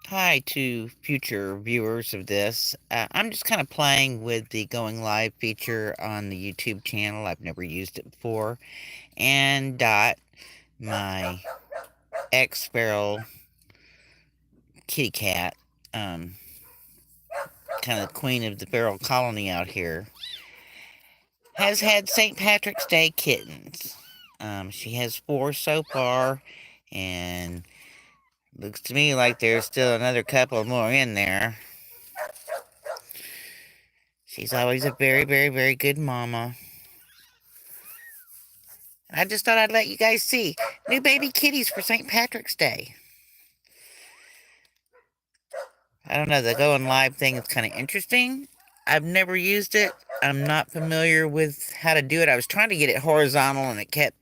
Hi to future viewers of this. I'm just kind of playing with the going live feature on the YouTube channel. I've never used it before. And Dot, my ex-feral kitty cat, um, kind of the queen of the feral colony out here, has had St. Patrick's Day kittens. She has 4 so far, and looks to me like there's still another couple more in there. She's always a very, very, very good mama. I just thought I'd let you guys see new baby kitties for St. Patrick's Day. I don't know, the going live thing is kind of interesting. I've never used it. I'm not familiar with how to do it. I was trying to get it horizontal and it kept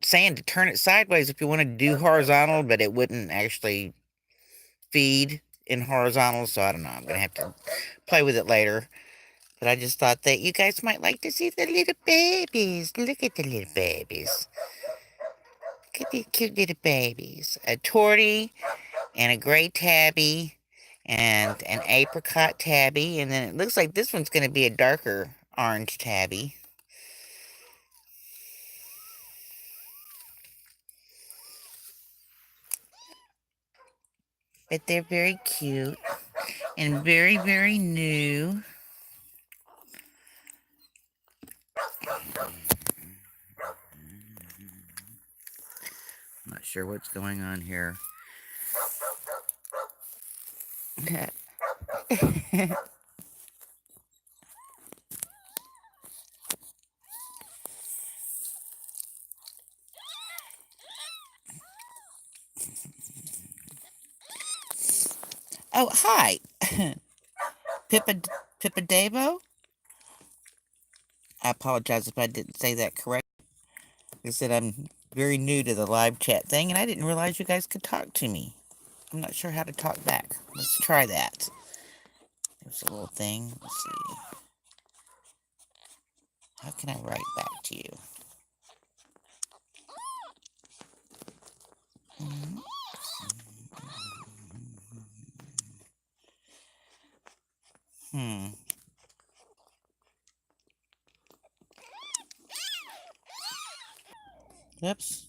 saying to turn it sideways if you wanted to do horizontal, but it wouldn't actually feed in horizontal. So I don't know. I'm going to have to play with it later. But I just thought that you guys might like to see the little babies. Look at the little babies. Look at these cute little babies. A tortie and a gray tabby and an apricot tabby. And then it looks like this one's going to be a darker orange tabby. But they're very cute and very, very new. I'm not sure what's going on here. Oh, hi. Pippa, Pippa Davo? I apologize if I didn't say that correct. Like I said, I'm very new to the live chat thing, and I didn't realize you guys could talk to me. I'm not sure how to talk back. Let's try that. There's a little thing. Let's see. How can I write back to you? Hmm. Oops.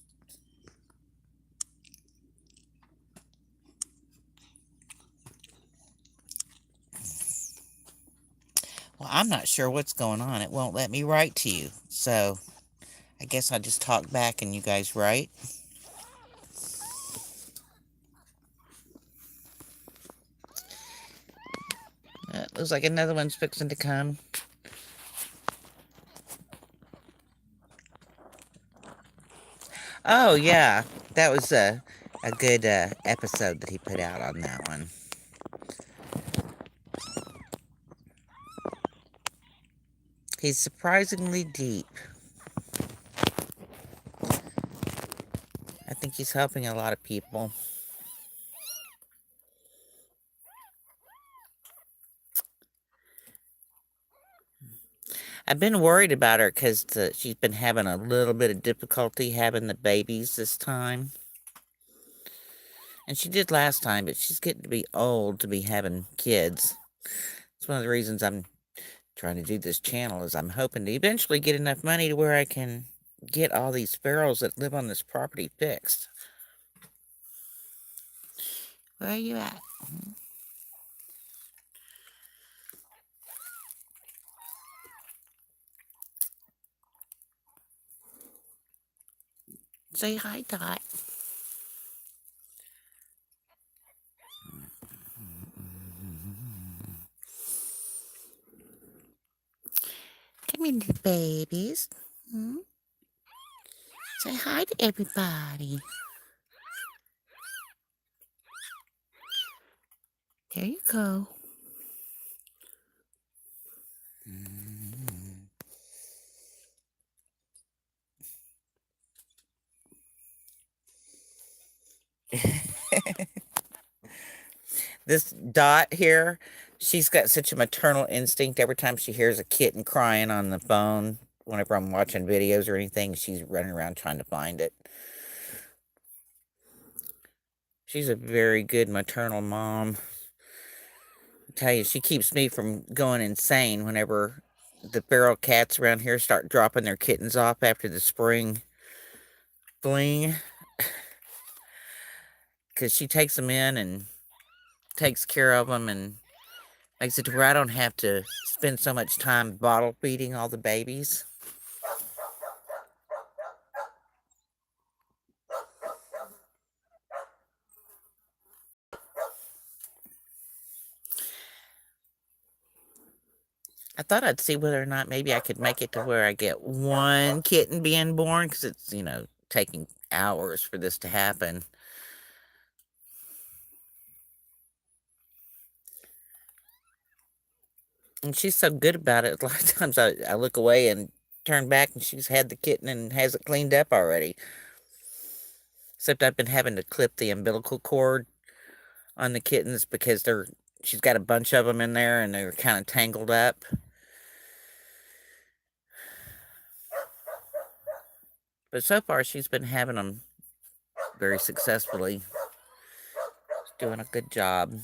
Well, I'm not sure what's going on. It won't let me write to you. So, I guess I'll just talk back and you guys write. Looks like another one's fixing to come. Oh, yeah. That was a good episode that he put out on that one. He's surprisingly deep. I think he's helping a lot of people. I've been worried about her because she's been having a little bit of difficulty having the babies this time. And she did last time, but she's getting to be old to be having kids. It's one of the reasons I'm trying to do this channel is I'm hoping to eventually get enough money to where I can get all these sparrows that live on this property fixed. Where are you at? Say hi, Dot. Come in, little babies. Hmm? Say hi to everybody. There you go. This Dot here, she's got such a maternal instinct. Every time she hears a kitten crying on the phone, whenever I'm watching videos or anything, she's running around trying to find it. She's a very good maternal mom. I tell you, she keeps me from going insane whenever the feral cats around here start dropping their kittens off after the spring fling. Because she takes them in and takes care of them and makes it to where I don't have to spend so much time bottle feeding all the babies. I thought I'd see whether or not maybe I could make it to where I get one kitten being born because it's, taking hours for this to happen. And she's so good about it. A lot of times I look away and turn back and she's had the kitten and has it cleaned up already. Except I've been having to clip the umbilical cord on the kittens because she's got a bunch of them in there and they're kind of tangled up. But so far she's been having them very successfully. She's doing a good job.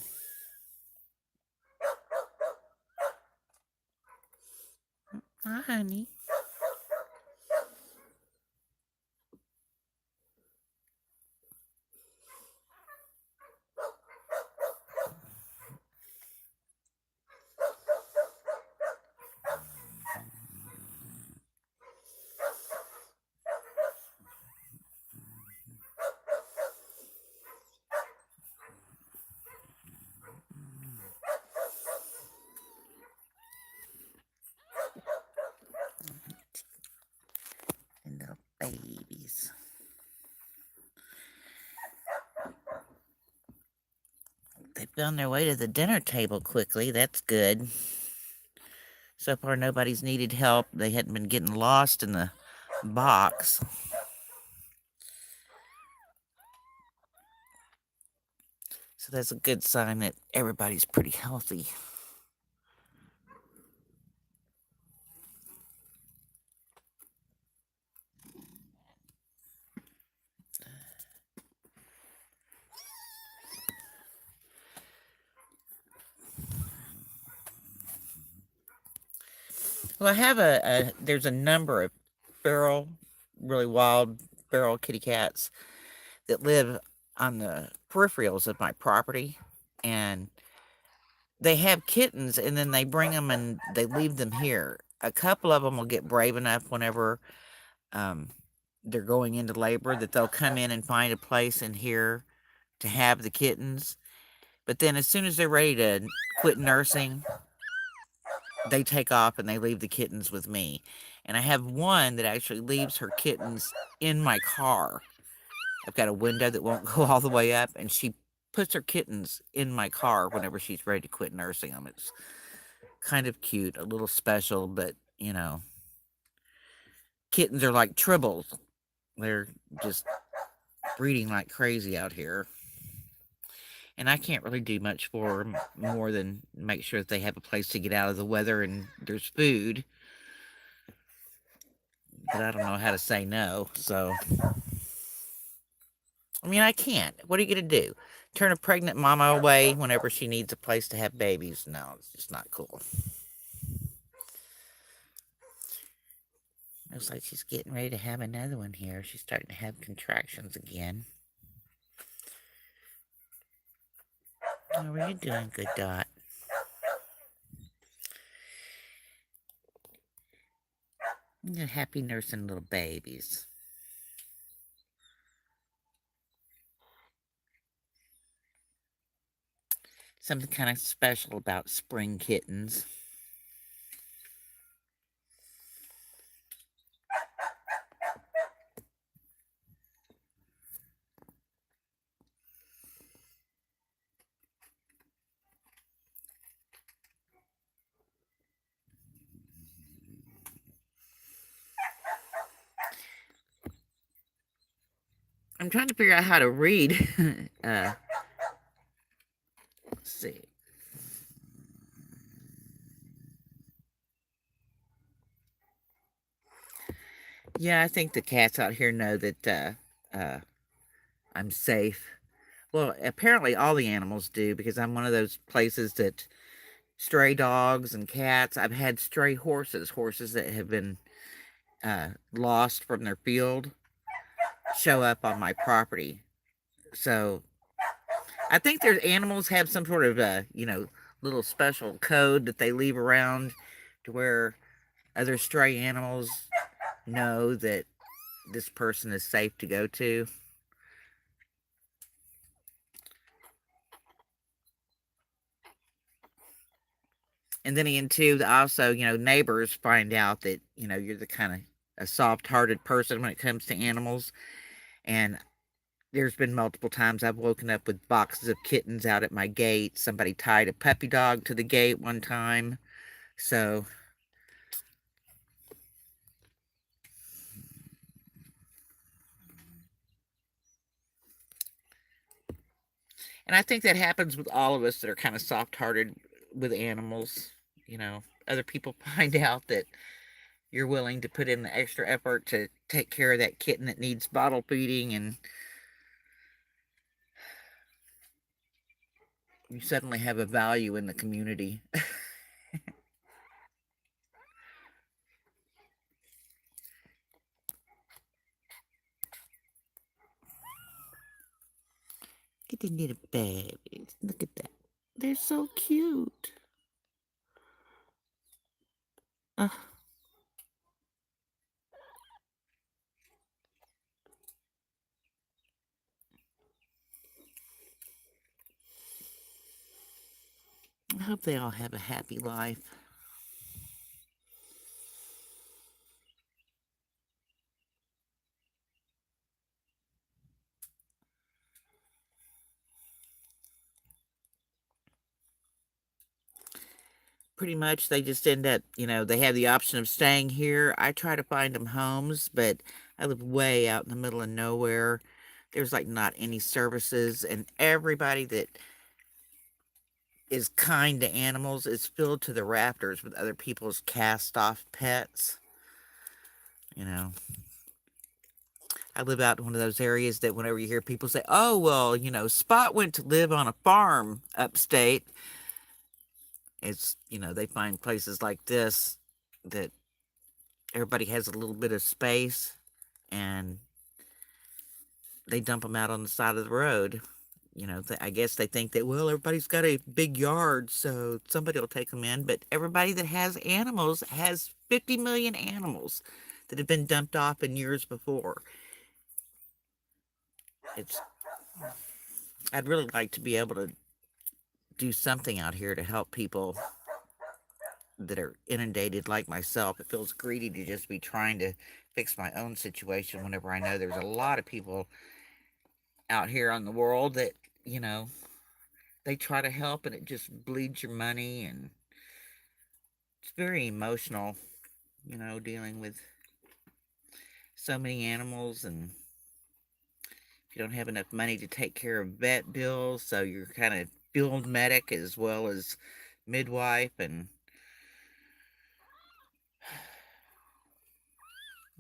Hi, honey. And little babies. They found their way to the dinner table quickly. That's good. So far, nobody's needed help. They hadn't been getting lost in the box. So that's a good sign that everybody's pretty healthy. Well, I have there's a number of feral, really wild feral kitty cats that live on the peripherals of my property. And they have kittens and then they bring them and they leave them here. A couple of them will get brave enough whenever um, they're going into labor that they'll come in and find a place in here to have the kittens. But then as soon as they're ready to quit nursing, they take off and they leave the kittens with me. And I have one that actually leaves her kittens in my car. I've got a window that won't go all the way up, and she puts her kittens in my car whenever she's ready to quit nursing them. It's kind of cute, a little special, but kittens are like tribbles. They're just breeding like crazy out here. And I can't really do much for them more than make sure that they have a place to get out of the weather and there's food. But I don't know how to say no, so I mean, I can't. What are you going to do? Turn a pregnant mama away whenever she needs a place to have babies? No, it's just not cool. Looks like she's getting ready to have another one here. She's starting to have contractions again. How are you doing, good Dot? You're happy nursing little babies. Something kind of special about spring kittens. I'm trying to figure out how to read. Let's see. Yeah, I think the cats out here know that I'm safe. Well, apparently all the animals do because I'm one of those places that stray dogs and cats. I've had stray horses, horses that have been lost from their field, show up on my property. So I think there's animals have some sort of little special code that they leave around to where other stray animals know that this person is safe to go to. And then again, too, also, neighbors find out that, you're the kind of a soft hearted person when it comes to animals. And there's been multiple times I've woken up with boxes of kittens out at my gate. Somebody tied a puppy dog to the gate one time. So, and I think that happens with all of us that are kind of soft hearted with animals. Other people find out that you're willing to put in the extra effort to take care of that kitten that needs bottle feeding, and you suddenly have a value in the community. Get the little babies. Look at that. They're so cute. Uh, I hope they all have a happy life. Pretty much, they just end up, they have the option of staying here. I try to find them homes, but I live way out in the middle of nowhere. There's like not any services, and everybody that is kind to animals is filled to the rafters with other people's cast off pets. You know, I live out in one of those areas that whenever you hear people say, oh, well, Spot went to live on a farm upstate, they find places like this that everybody has a little bit of space and they dump them out on the side of the road. I guess they think that, well, everybody's got a big yard, so somebody will take them in. But everybody that has animals has 50 million animals that have been dumped off in years before. It's, I'd really like to be able to do something out here to help people that are inundated like myself. It feels greedy to just be trying to fix my own situation whenever I know there's a lot of people out here on the world that, you know, they try to help and it just bleeds your money, and it's very emotional, dealing with so many animals, and if you don't have enough money to take care of vet bills, so you're kind of field medic as well as midwife, and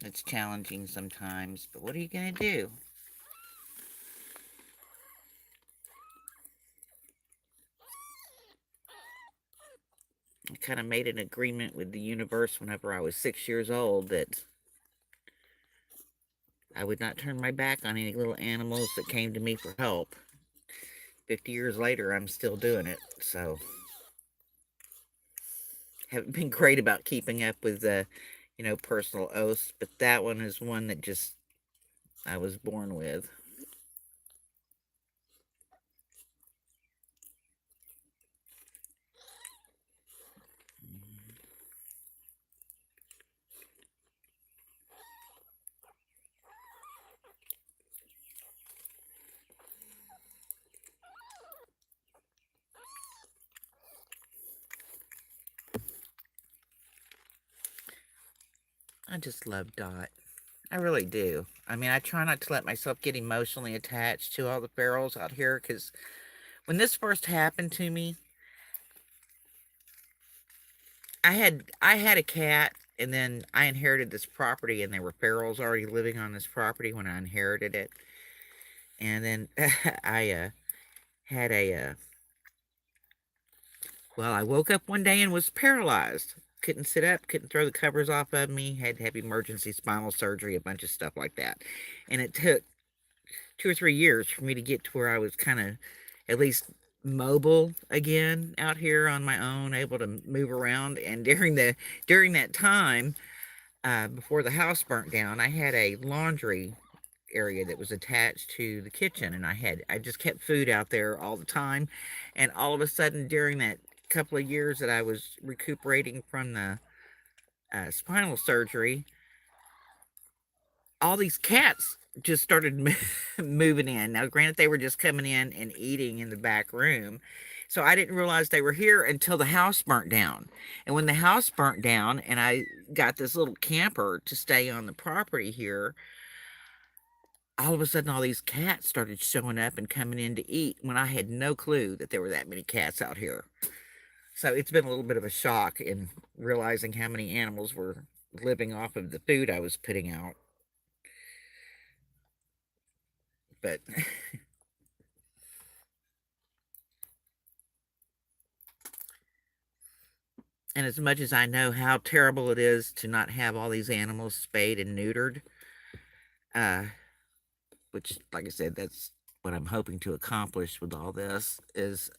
it's challenging sometimes, but what are you going to do? I kind of made an agreement with the universe whenever I was 6 years old that I would not turn my back on any little animals that came to me for help. 50 years later, I'm still doing it, so haven't been great about keeping up with the, personal oaths, but that one is one that just I was born with. I just love Dot. I really do. I mean, I try not to let myself get emotionally attached to all the ferals out here because when this first happened to me, I had a cat, and then I inherited this property, and there were ferals already living on this property when I inherited it. And then I had well, I woke up one day and was paralyzed. Couldn't sit up, couldn't throw the covers off of me, had to have emergency spinal surgery, a bunch of stuff like that. And it took 2 or 3 years for me to get to where I was kind of at least mobile again out here on my own, able to move around. And during that time, before the house burnt down, I had a laundry area that was attached to the kitchen, and I just kept food out there all the time. And all of a sudden, during that couple of years that I was recuperating from the spinal surgery, all these cats just started moving in. Now, granted, they were just coming in and eating in the back room. So I didn't realize they were here until the house burnt down. And when the house burnt down and I got this little camper to stay on the property here, all of a sudden all these cats started showing up and coming in to eat when I had no clue that there were that many cats out here. So it's been a little bit of a shock in realizing how many animals were living off of the food I was putting out. But and as much as I know how terrible it is to not have all these animals spayed and neutered, uh, which, like I said, that's what I'm hoping to accomplish with all this, is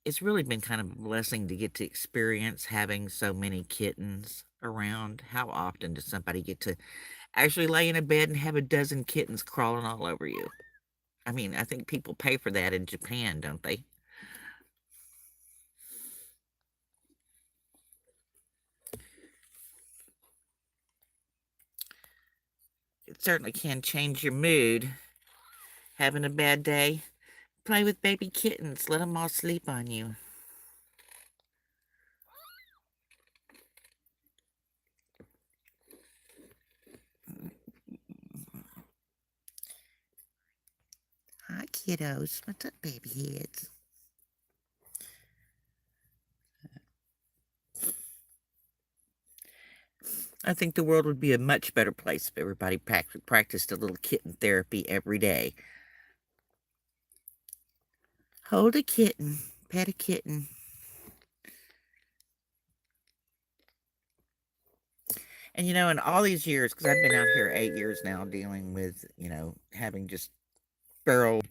it's really been kind of a blessing to get to experience having so many kittens around. How often does somebody get to actually lay in a bed and have a dozen kittens crawling all over you? I mean, I think people pay for that in Japan, don't they? It certainly can change your mood. Having a bad day? Play with baby kittens. Let them all sleep on you. Hi, kiddos. What's up, baby heads? I think the world would be a much better place if everybody practiced a little kitten therapy every day. Hold a kitten. Pet a kitten. And in all these years, because I've been out here 8 years now dealing with, having just feral.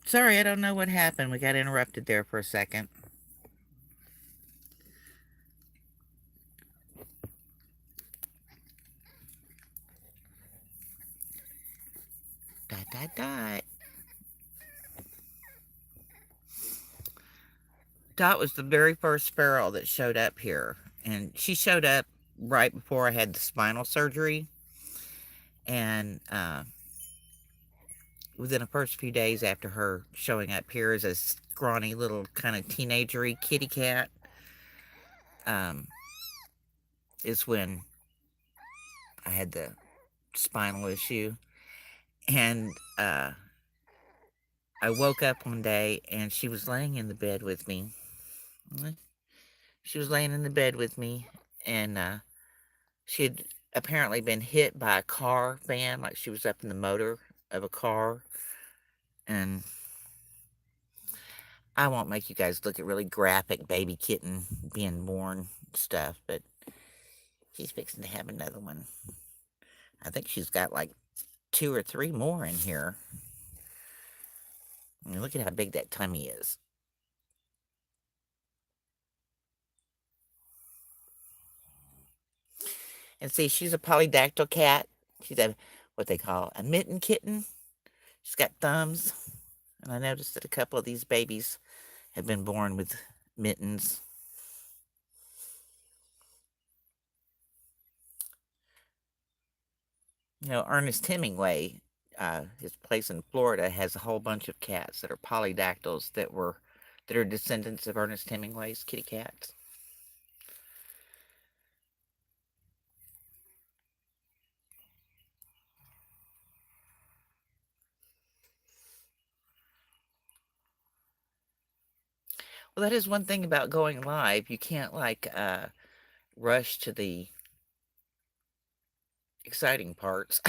Sorry, I don't know what happened. We got interrupted there for a second. Dot, dot, dot. Dot was the very first feral that showed up here. And she showed up right before I had the spinal surgery. And within the first few days after her showing up here as a scrawny little kind of teenagery kitty cat, um, is when I had the spinal issue. And I woke up one day and she was laying in the bed with me. She was laying in the bed with me, and she had apparently been hit by a car van, like she was up in the motor of a car. And I won't make you guys look at really graphic baby kitten being born stuff, but she's fixing to have another one. I think she's got like 2 or 3 more in here. I mean, look at how big that tummy is. And see, she's a polydactyl cat. She's a what they call a mitten kitten. She's got thumbs. And I noticed that a couple of these babies have been born with mittens. Ernest Hemingway, his place in Florida, has a whole bunch of cats that are polydactyls that are descendants of Ernest Hemingway's kitty cats. Well, that is one thing about going live. You can't, like, rush to the exciting parts.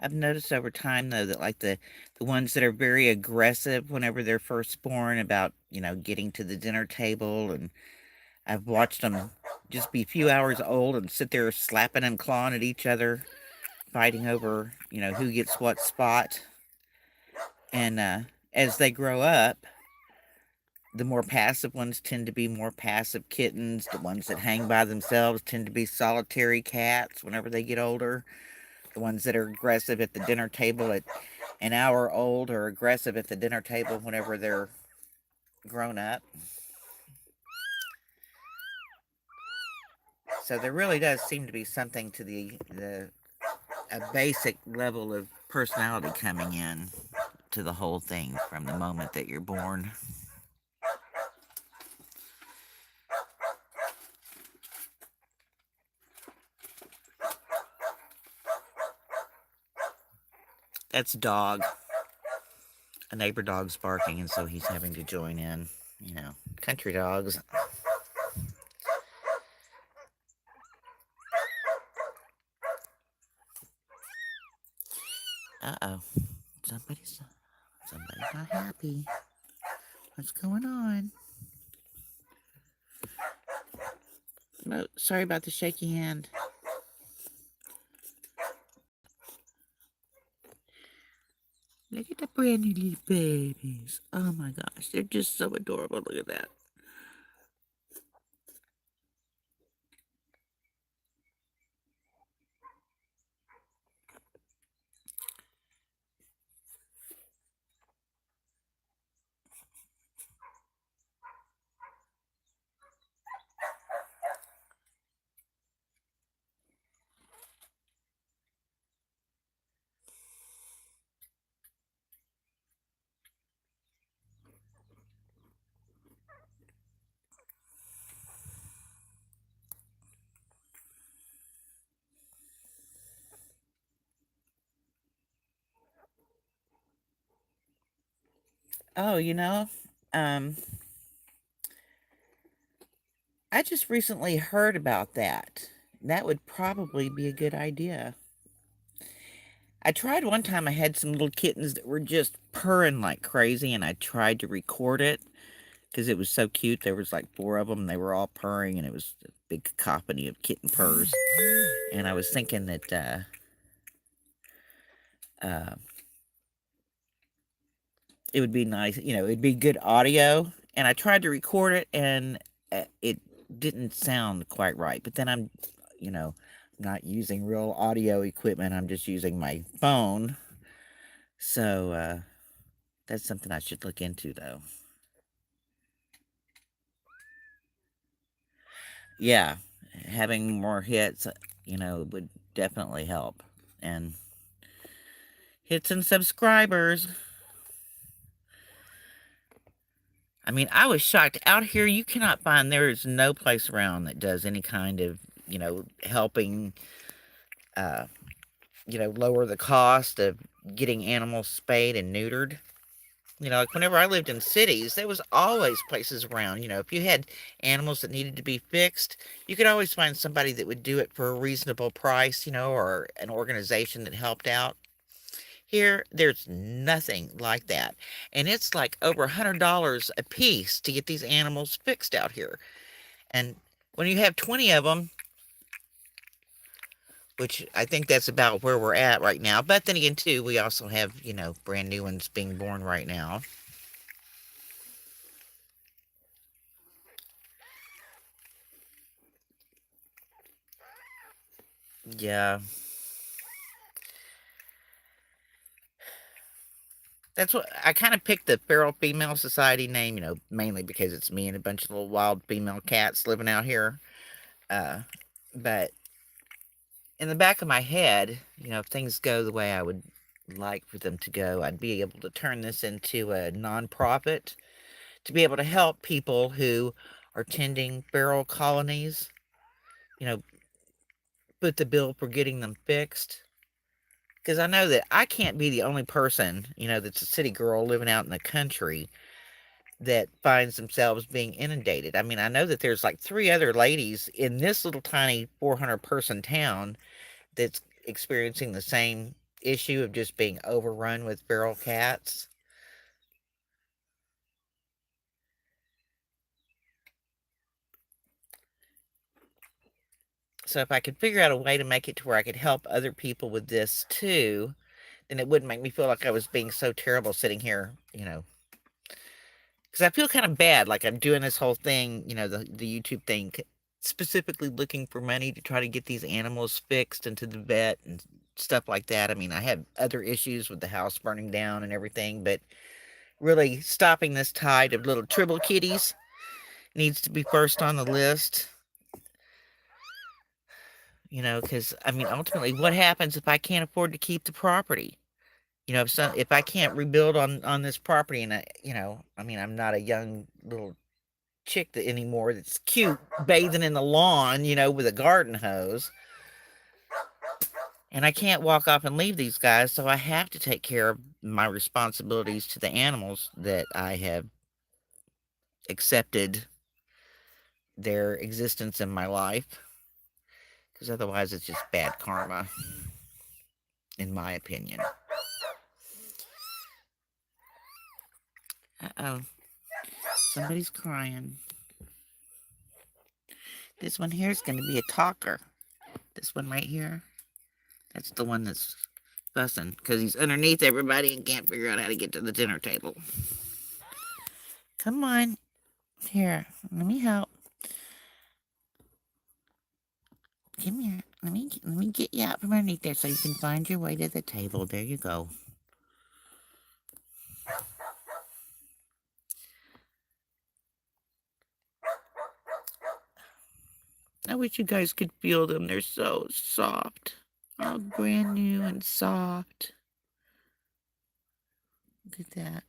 I've noticed over time, though, that, like, the ones that are very aggressive whenever they're first born about, getting to the dinner table, and I've watched them just be a few hours old and sit there slapping and clawing at each other, fighting over, who gets what spot. And as they grow up, the more passive ones tend to be more passive kittens. The ones that hang by themselves tend to be solitary cats whenever they get older. The ones that are aggressive at the dinner table at an hour old are aggressive at the dinner table whenever they're grown up. So there really does seem to be something to the a basic level of personality coming in to the whole thing from the moment that you're born. That's dog. A neighbor dog's barking, and so he's having to join in. Country dogs. Uh-oh. Somebody's somebody's not happy. What's going on? No, sorry about the shaky hand. Look at the brand new little babies. Oh my gosh, they're just so adorable. Look at that. Oh, um, I just recently heard about that. That would probably be a good idea. I tried one time, I had some little kittens that were just purring like crazy, and I tried to record it because it was so cute. There was like four of them, and they were all purring, and it was a big cacophony of kitten purrs. And I was thinking that uh, it would be nice, it'd be good audio. And I tried to record it, and it didn't sound quite right. But then you know, not using real audio equipment. I'm just using my phone. So that's something I should look into, though. Yeah, having more hits, would definitely help. And hits and subscribers. I mean, I was shocked. Out here, you cannot find, there is no place around that does any kind of, helping, uh, lower the cost of getting animals spayed and neutered. Like whenever I lived in cities, there was always places around. If you had animals that needed to be fixed, you could always find somebody that would do it for a reasonable price, or an organization that helped out. Here, there's nothing like that. And it's like over $100 a piece to get these animals fixed out here. And when you have 20 of them, which I think that's about where we're at right now. But then again, too, we also have, brand new ones being born right now. Yeah. That's what I kind of picked the Feral Female Society name, mainly because it's me and a bunch of little wild female cats living out here. Uh, but in the back of my head, if things go the way I would like for them to go, I'd be able to turn this into a nonprofit to be able to help people who are tending feral colonies, you know, put the bill for getting them fixed. Because I know that I can't be the only person, that's a city girl living out in the country that finds themselves being inundated. I mean, I know that there's like three other ladies in this little tiny 400 person town that's experiencing the same issue of just being overrun with feral cats. So if I could figure out a way to make it to where I could help other people with this too, then it wouldn't make me feel like I was being so terrible sitting here, because I feel kind of bad, like I'm doing this whole thing, the YouTube thing, specifically looking for money to try to get these animals fixed into the vet and stuff like that. I mean, I have other issues with the house burning down and everything, but really stopping this tide of little tribble kitties needs to be first on the list. Because I mean, ultimately, what happens if I can't afford to keep the property? If I can't rebuild on this property, and I mean, I'm not a young little chick anymore that's cute bathing in the lawn, with a garden hose. And I can't walk off and leave these guys, so I have to take care of my responsibilities to the animals that I have accepted their existence in my life. Because otherwise, it's just bad karma, in my opinion. Uh-oh. Somebody's crying. This one here is going to be a talker. This one right here. That's the one that's fussing because he's underneath everybody and can't figure out how to get to the dinner table. Come on. Here, let me help. Come here. Let me get you out from underneath there so you can find your way to the table. There you go. I wish you guys could feel them. They're so soft. All brand new and soft. Look at that.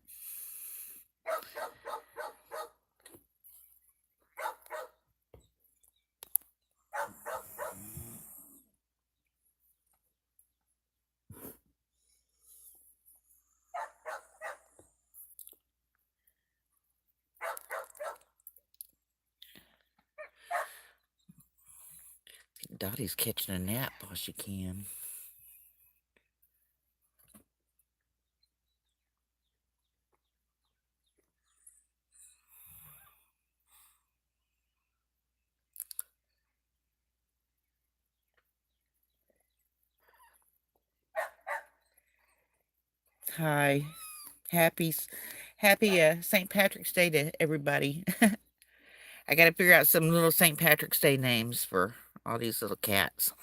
Dottie's catching a nap while she can. Hi. Happy St. Patrick's Day to everybody. I gotta figure out some little St. Patrick's Day names for all these little cats.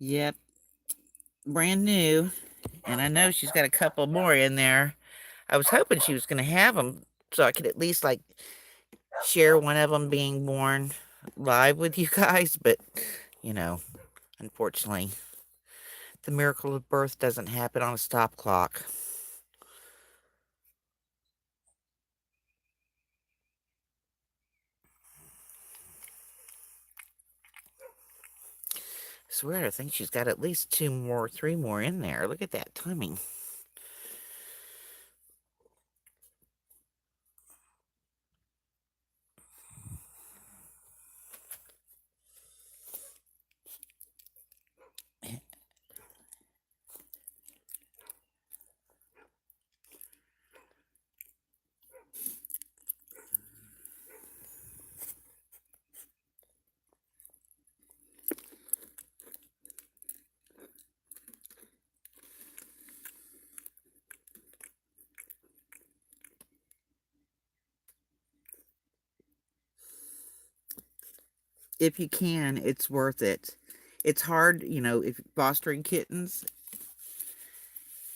Yep, brand new. And I know she's got a couple more in there. I was hoping she was going to have them so I could at least like share one of them being born live with you guys. But, unfortunately, the miracle of birth doesn't happen on a stop clock. I swear, I think she's got at least 3 more in there. Look at that timing. if you can, it's worth it. It's hard, if fostering kittens,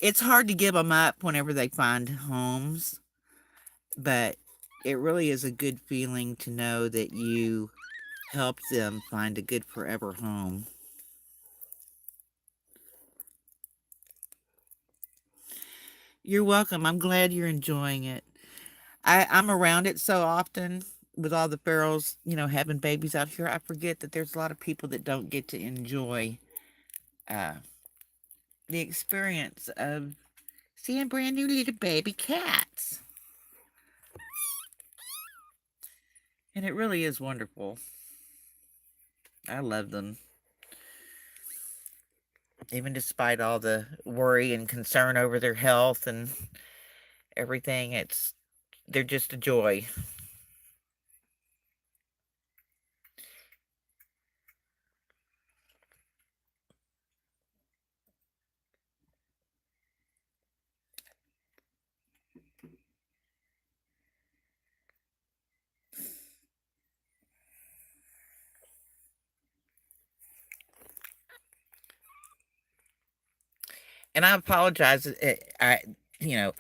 it's hard to give them up whenever they find homes, but it really is a good feeling to know that you helped them find a good forever home. You're welcome. I'm glad you're enjoying it. I'm around it so often with all the ferals, having babies out here. I forget that there's a lot of people that don't get to enjoy uh, the experience of seeing brand new little baby cats. And it really is wonderful. I love them. Even despite all the worry and concern over their health and everything, they're just a joy. And I apologize. You know,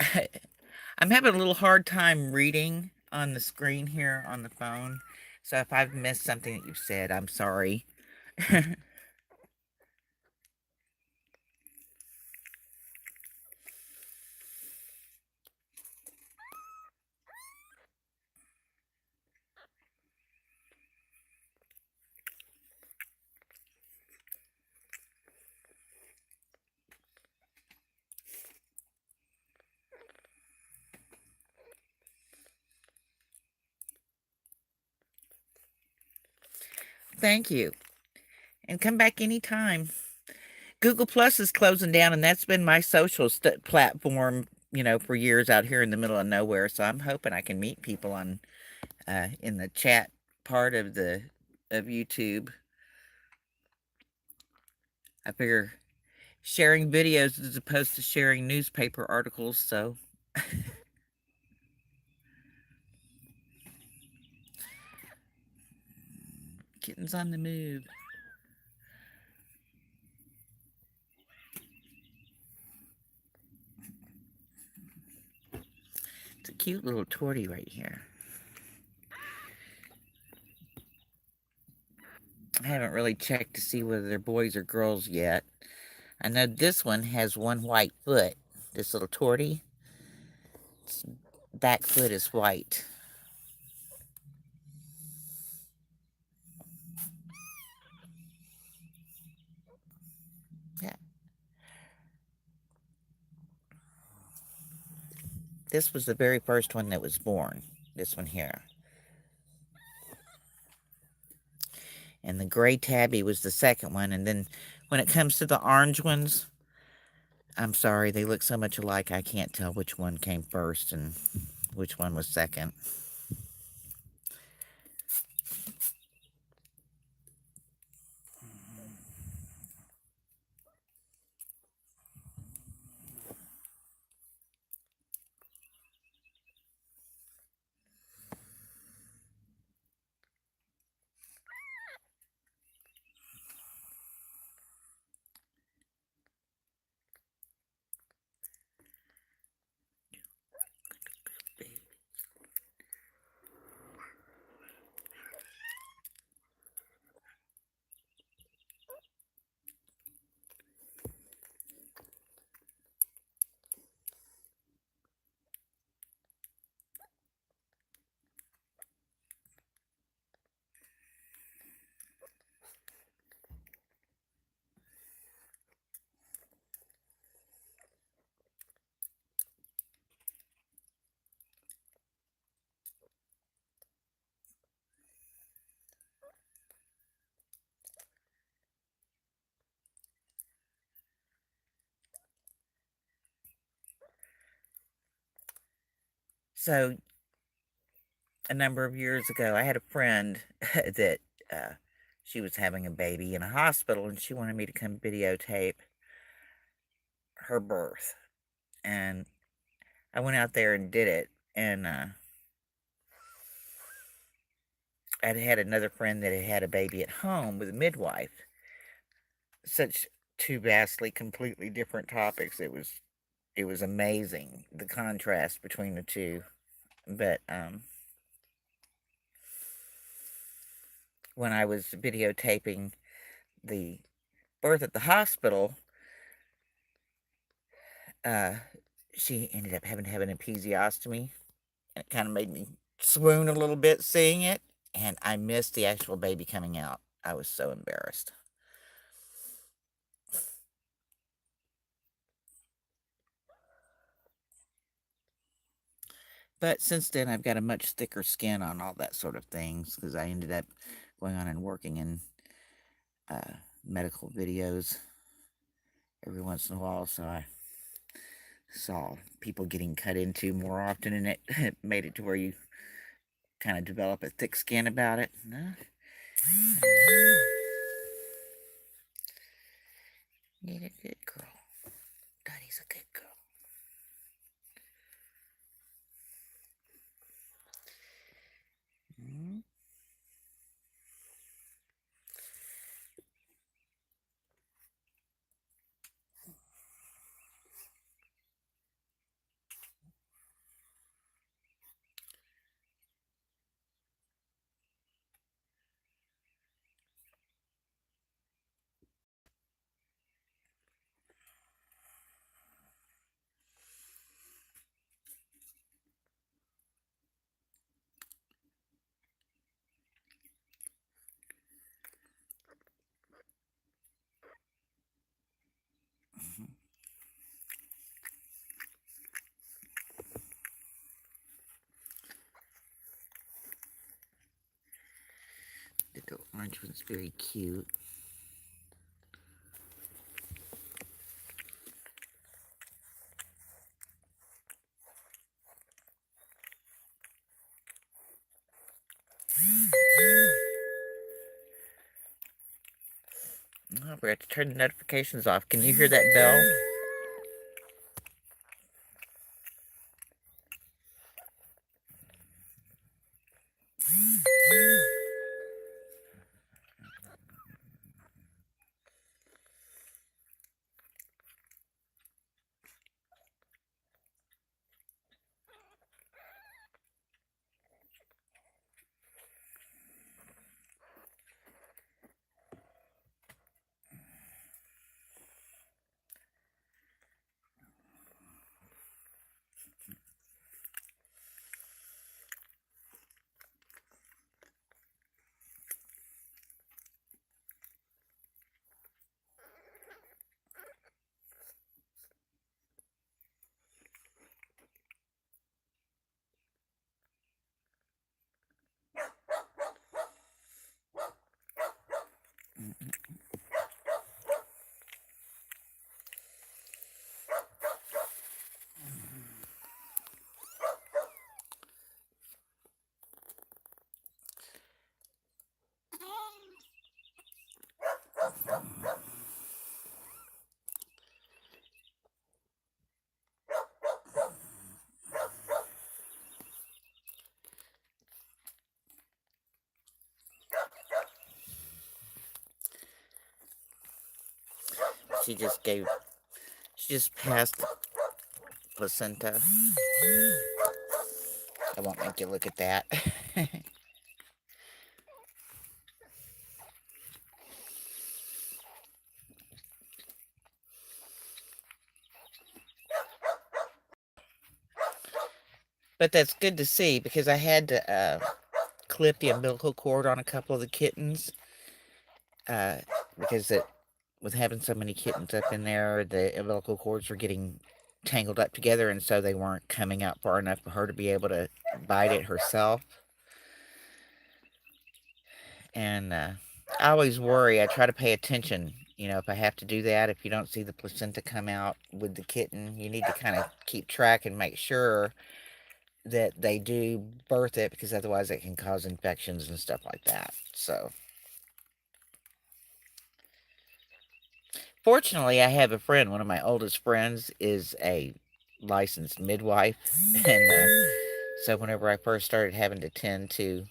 I'm having a little hard time reading on the screen here on the phone. So if I've missed something that you've said, I'm sorry. Thank you. And come back anytime. Google Plus is closing down, and that's been my social platform, for years out here in the middle of nowhere. So I'm hoping I can meet people on in the chat part of YouTube. I figure sharing videos as opposed to sharing newspaper articles. So kittens on the move. It's a cute little tortie right here. I haven't really checked to see whether they're boys or girls yet. I know this one has one white foot. This little tortie, its back foot is white. Yeah, this was the very first one that was born. This one here. And the gray tabby was the second one. And then when it comes to the orange ones, I'm sorry, they look so much alike, I can't tell which one came first and which one was second. So, a number of years ago, I had a friend that uh, she was having a baby in a hospital and she wanted me to come videotape her birth. And I went out there and did it. And I'd had another friend that had had a baby at home with a midwife. Such two vastly, completely different topics. It was amazing the contrast between the two. But when I was videotaping the birth at the hospital, uh, she ended up having to have an episiotomy, and it kind of made me swoon a little bit seeing it. And I missed the actual baby coming out. I was so embarrassed. But since then, I've got a much thicker skin on all that sort of things because I ended up going on and working in uh, medical videos every once in a while. So I saw people getting cut into more often, and it made it to where you kind of develop a thick skin about it. Need a good girl. Daddy's a good girl. Mm. Mhm. The orange one's very cute. Oh, I forgot to turn the notifications off. Can you hear that bell? She just gave. She just passed the placenta. I won't make you look at that. But that's good to see because I had to clip the umbilical cord on a couple of the kittens uh, because with having so many kittens up in there, the umbilical cords were getting tangled up together, and so they weren't coming out far enough for her to be able to bite it herself. And I always worry. I try to pay attention. If I have to do that, if you don't see the placenta come out with the kitten, you need to kind of keep track and make sure that they do birth it because otherwise it can cause infections and stuff like that. So, fortunately, I have a friend. One of my oldest friends is a licensed midwife. And so, whenever I first started having to tend to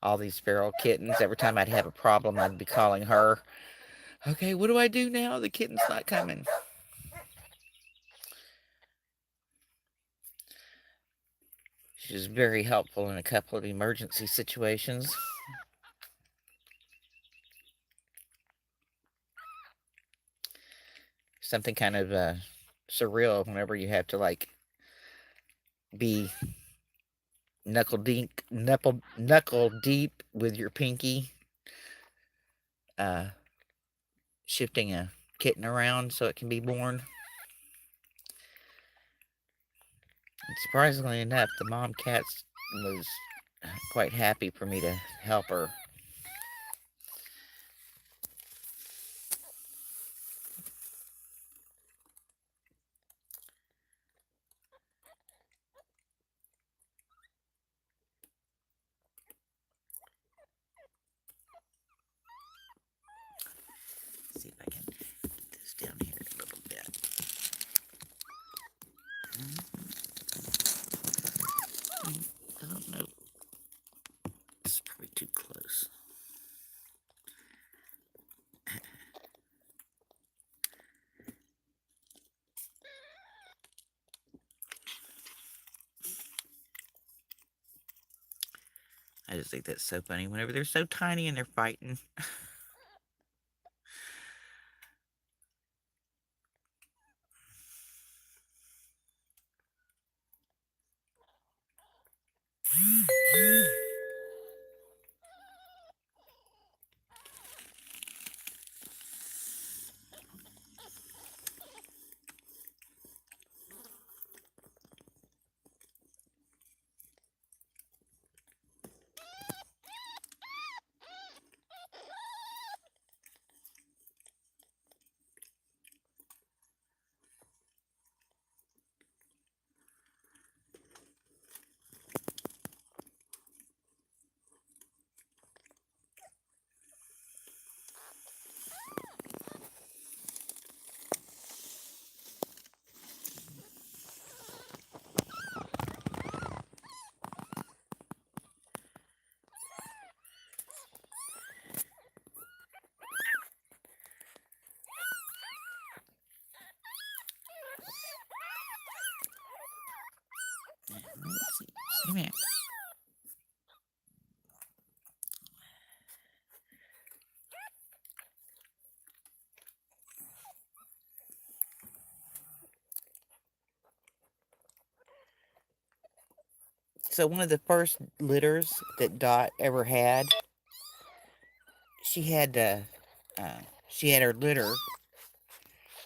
all these feral kittens. Every time I'd have a problem, I'd be calling her. Okay, what do I do now? The kitten's not coming. She was very helpful in a couple of emergency situations. Something kind of surreal whenever you have to like be knuckle deep with your pinky, uh, shifting a kitten around so it can be born. And surprisingly enough, the mom cat was quite happy for me to help her. Let's see if I can get this down here a little bit. I don't know. It's probably too close. I just think that's so funny. Whenever they're so tiny and they're fighting. Let's see. Come here. So one of the first litters that Dot ever had, she had uh, she had her litter,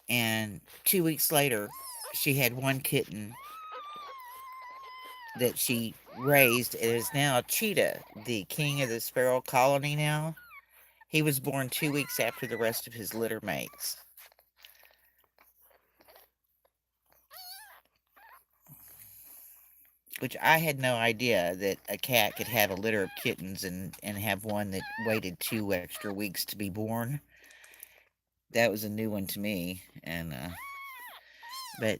and 2 weeks later, she had one kitten that she raised. It is now Cheetah, the king of the sparrow colony. Now he was born 2 weeks after the rest of his litter mates. Which I had no idea that a cat could have a litter of kittens and have one that waited 2 extra weeks to be born. That was a new one to me, and but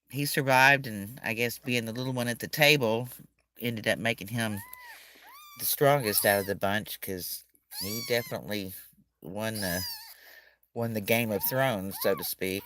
he survived, and I guess being the little one at the table ended up making him the strongest out of the bunch because he definitely won the Game of Thrones, so to speak.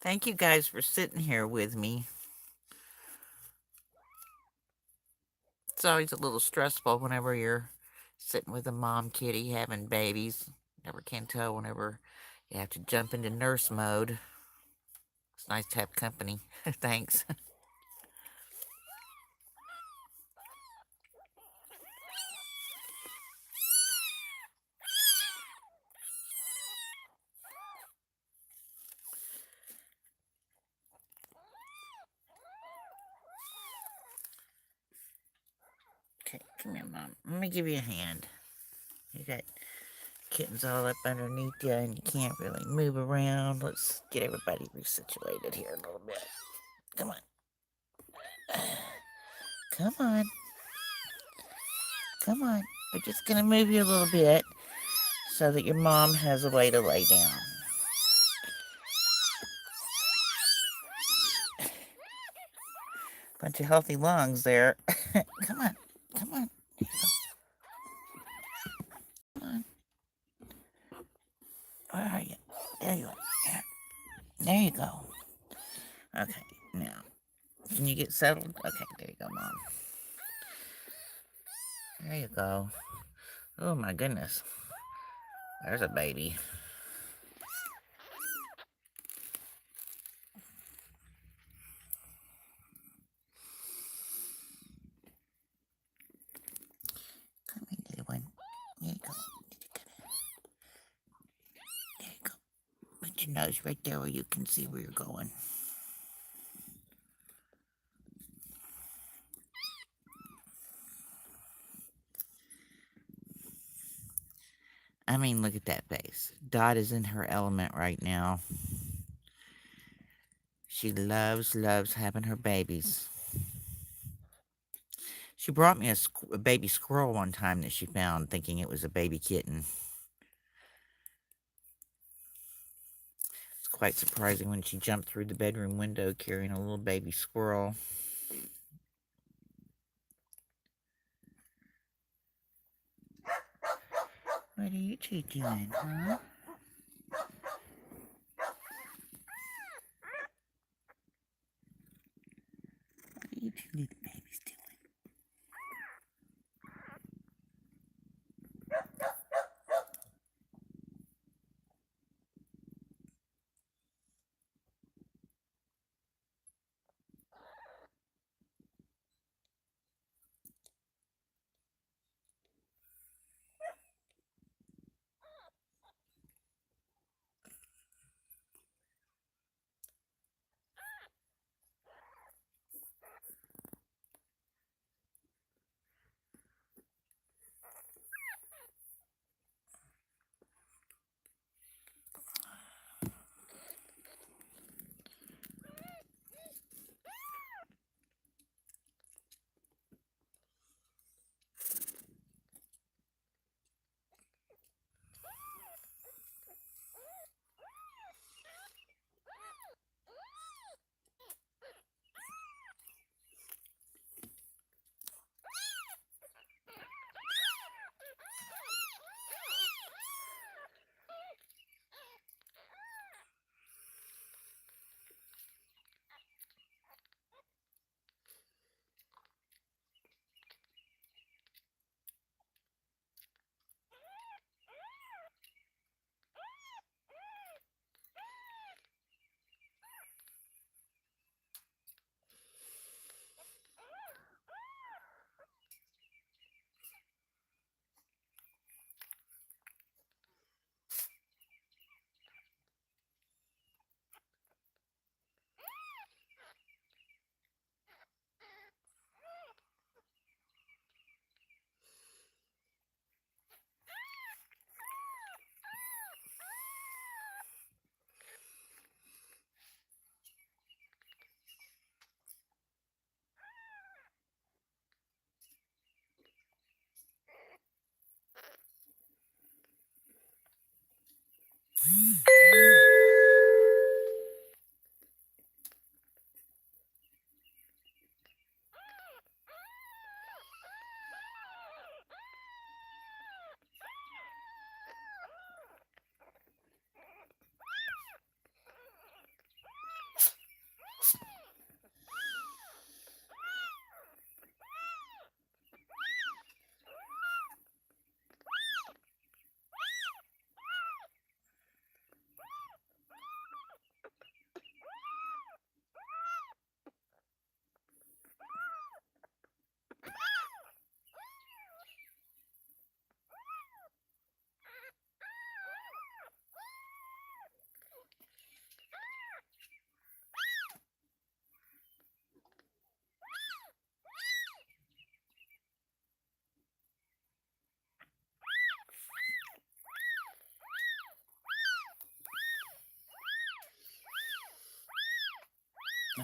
Thank you guys for sitting here with me. It's always a little stressful whenever you're sitting with a mom kitty having babies. Never can tell whenever you have to jump into nurse mode. It's nice to have company. Thanks. Okay, come here, Mom. Let me give you a hand. You got kittens all up underneath you and you can't really move around. Let's get everybody resituated here a little bit. Come on. Come on. Come on. We're just gonna move you a little bit so that your mom has a way to lay down. Bunch of healthy lungs there. Come on. Come on. There you go. Come on. Where are you? There you are. There you go. Okay, now, can you get settled? Okay, there you go, Mom. There you go. Oh my goodness. There's a baby. Come here, little one. There you go. There you go. Put your nose right there where you can see where you're going. I mean, look at that face. Dot is in her element right now. She loves having her babies. She brought me a baby squirrel one time that she found, thinking it was a baby kitten. It's quite surprising when she jumped through the bedroom window carrying a little baby squirrel. What are you two doing, huh? What are you two little babies doing?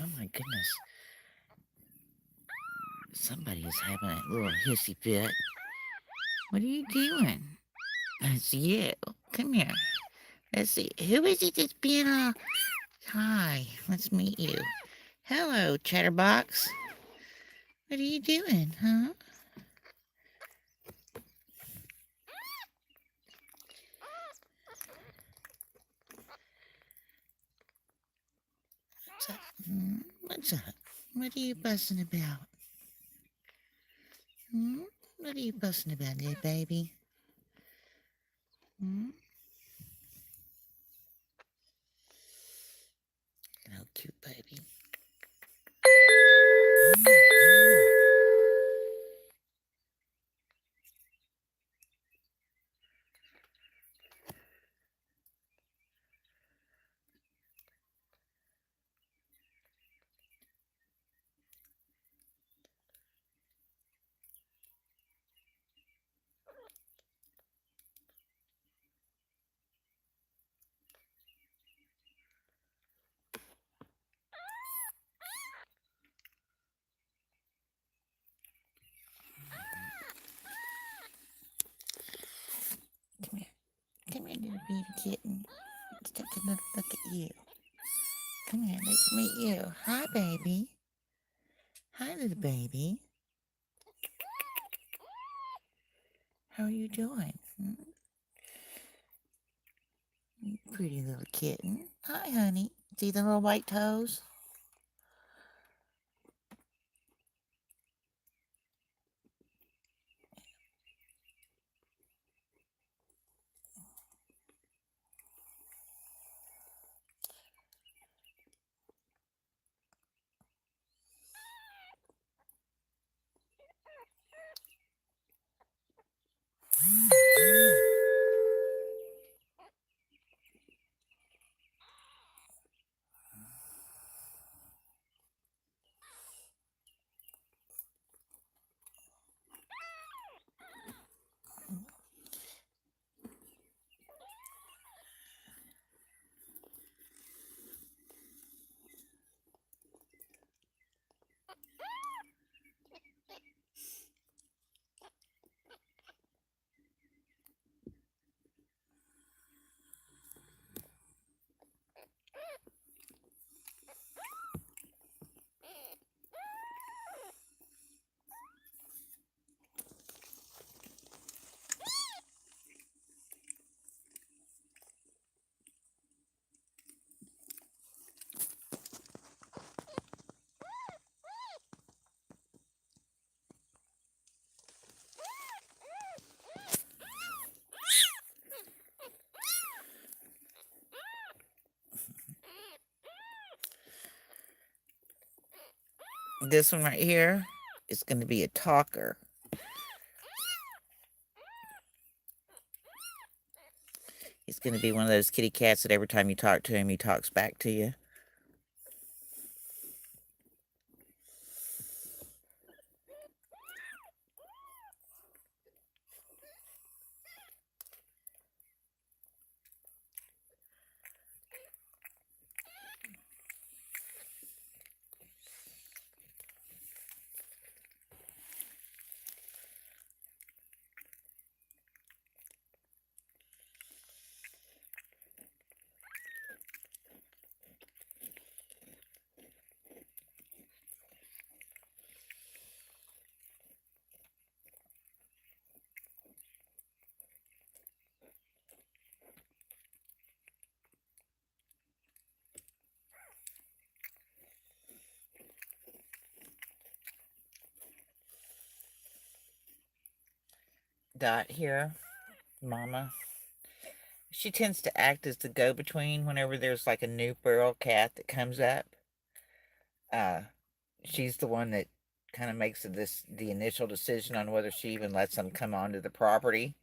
Oh my goodness. Somebody is having a little hissy fit. What are you doing? It's you. Come here. Let's see. Who is it that's being all... Hi, let's meet you. Hello, Chatterbox. What are you doing, huh? What's up? What's up? What are you fussing about? What are you fussing about, little baby? Oh, cute baby. Come here. Come here, little baby kitten. Let's take a look at you. Come here, let's meet you. Hi, baby. Hi, little baby. How are you doing? Pretty little kitten. Hi, honey. See the little white toes? This one right here is going to be a talker. He's going to be one of those kitty cats that every time you talk to him, he talks back to you. Dot here, Mama. She tends to act as the go-between whenever there's like a new feral cat that comes up. She's the one that kind of makes the initial decision on whether she even lets them come onto the property.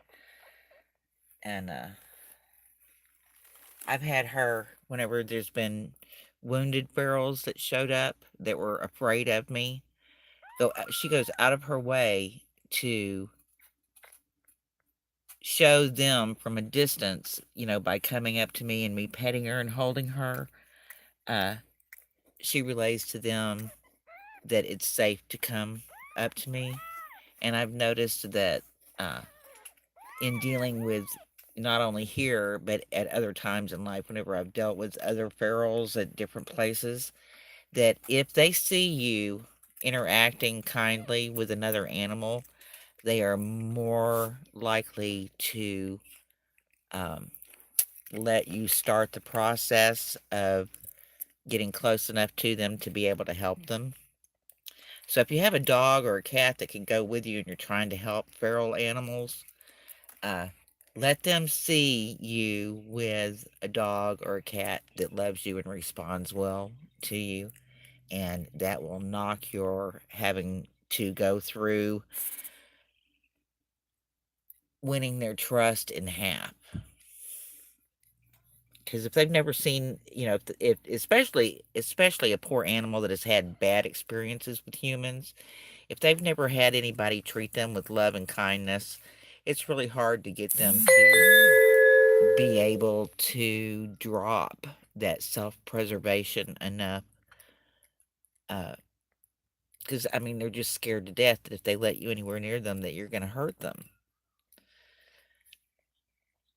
And I've had her whenever there's been wounded ferals that showed up that were afraid of me. She goes out of her way to show them from a distance, by coming up to me and me petting her and holding her. she relays to them that it's safe to come up to me. And I've noticed that uh, in dealing with not only here, but at other times in life, whenever I've dealt with other ferals at different places, that if they see you interacting kindly with another animal, they are more likely to um, let you start the process of getting close enough to them to be able to help them. So if you have a dog or a cat that can go with you and you're trying to help feral animals, uh, let them see you with a dog or a cat that loves you and responds well to you, and that will knock your having to go through winning their trust in half. Because if they've never seen, if especially a poor animal that has had bad experiences with humans, if they've never had anybody treat them with love and kindness, it's really hard to get them to be able to drop that self-preservation enough. Because I mean, they're just scared to death that if they let you anywhere near them, that you're going to hurt them.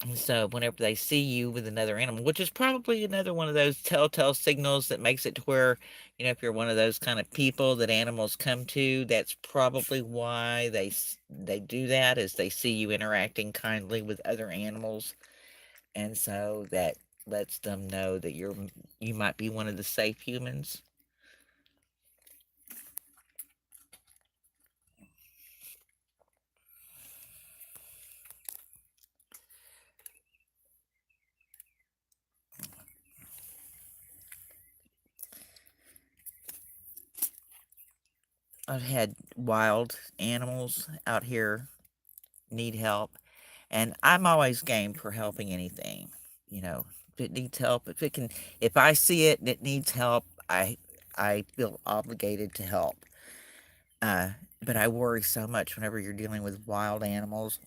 And so whenever they see you with another animal, which is probably another one of those telltale signals that makes it to where, if you're one of those kind of people that animals come to, that's probably why they do that, is they see you interacting kindly with other animals, and so that lets them know that you might be one of the safe humans. I've had wild animals out here need help, and I'm always game for helping anything. If it needs help, if I see it and it needs help, I feel obligated to help. Uh, but I worry so much whenever you're dealing with wild animals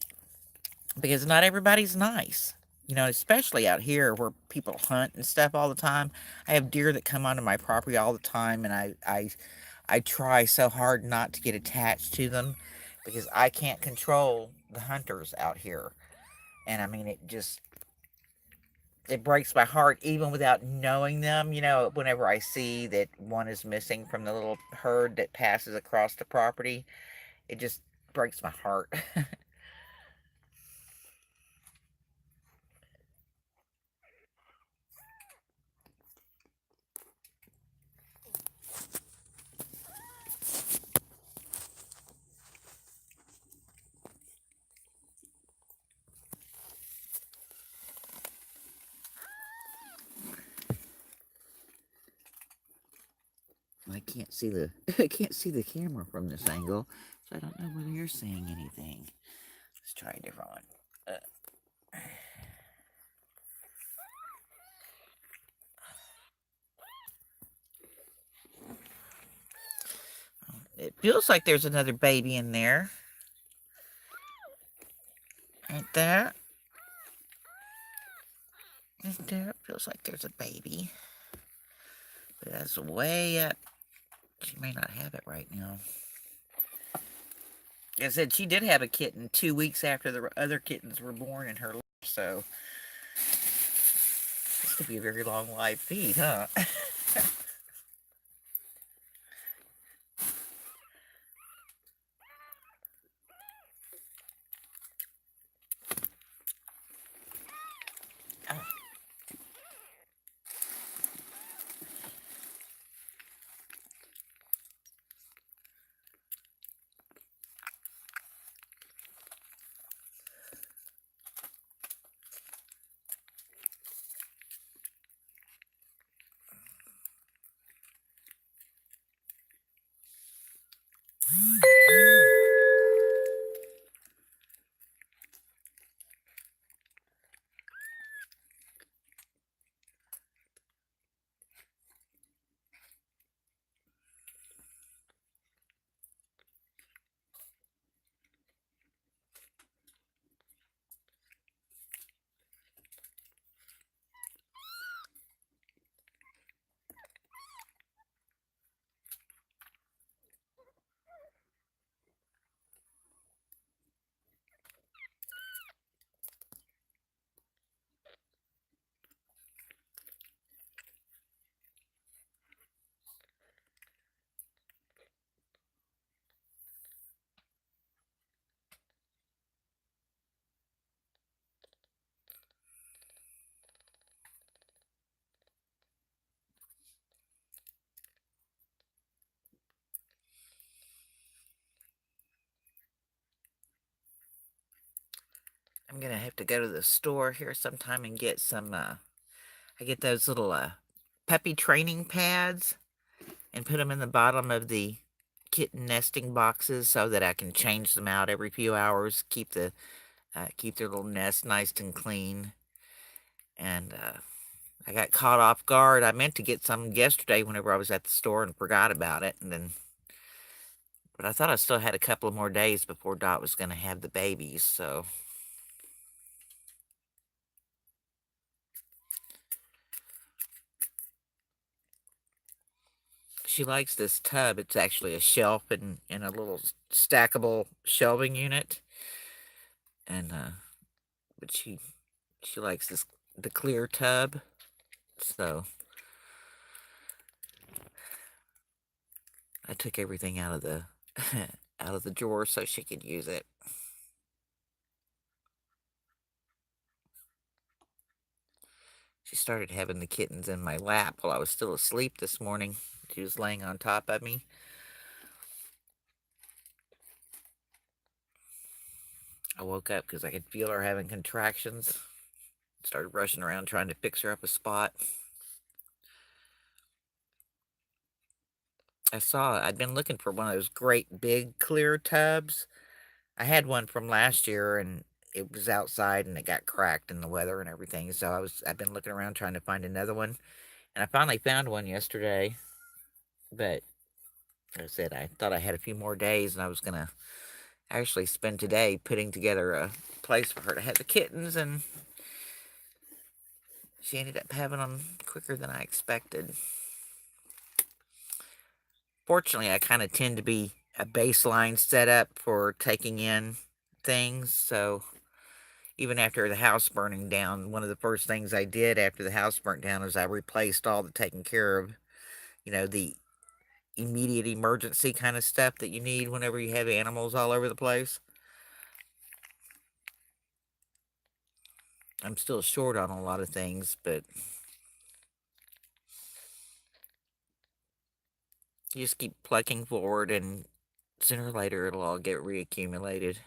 because not everybody's nice. Especially out here where people hunt and stuff all the time. I have deer that come onto my property all the time, and I try so hard not to get attached to them because I can't control the hunters out here. And I mean, it breaks my heart even without knowing them. Whenever I see that one is missing from the little herd that passes across the property, it just breaks my heart. I can't see the I can't see the camera from this angle, so I don't know whether you're saying anything. Let's try a different one. It feels like there's another baby in there. Ain't there? Ain't there? It feels like there's a baby. But that's way up. She may not have it right now. Like I said, she did have a kitten 2 weeks after the other kittens were born in her life, so this could be a very long live feed, huh? I'm gonna have to go to the store here sometime and get some, I get those little, puppy training pads and put them in the bottom of the kitten nesting boxes so that I can change them out every few hours, keep their little nest nice and clean. And, I got caught off guard. I meant to get some yesterday whenever I was at the store and forgot about it, but I thought I still had a couple of more days before Dot was gonna have the babies, so she likes this tub. It's actually a shelf in a little stackable shelving unit, and but she likes the clear tub. So I took everything out of the out of the drawer so she could use it. She started having the kittens in my lap while I was still asleep this morning. She was laying on top of me. I woke up because I could feel her having contractions. Started rushing around trying to fix her up a spot. I'd been looking for one of those great big clear tubs. I had one from last year and it was outside and it got cracked in the weather and everything. So I've been looking around trying to find another one. And I finally found one yesterday. But like I said, I thought I had a few more days and I was gonna actually spend today putting together a place for her to have the kittens, and she ended up having them quicker than I expected. Fortunately, I kind of tend to be a baseline setup for taking in things, so even after the house burning down, one of the first things I did after the house burnt down is I replaced all the taken care of, the immediate emergency kind of stuff that you need whenever you have animals all over the place. I'm still short on a lot of things, but you just keep plucking forward, and sooner or later it'll all get reaccumulated.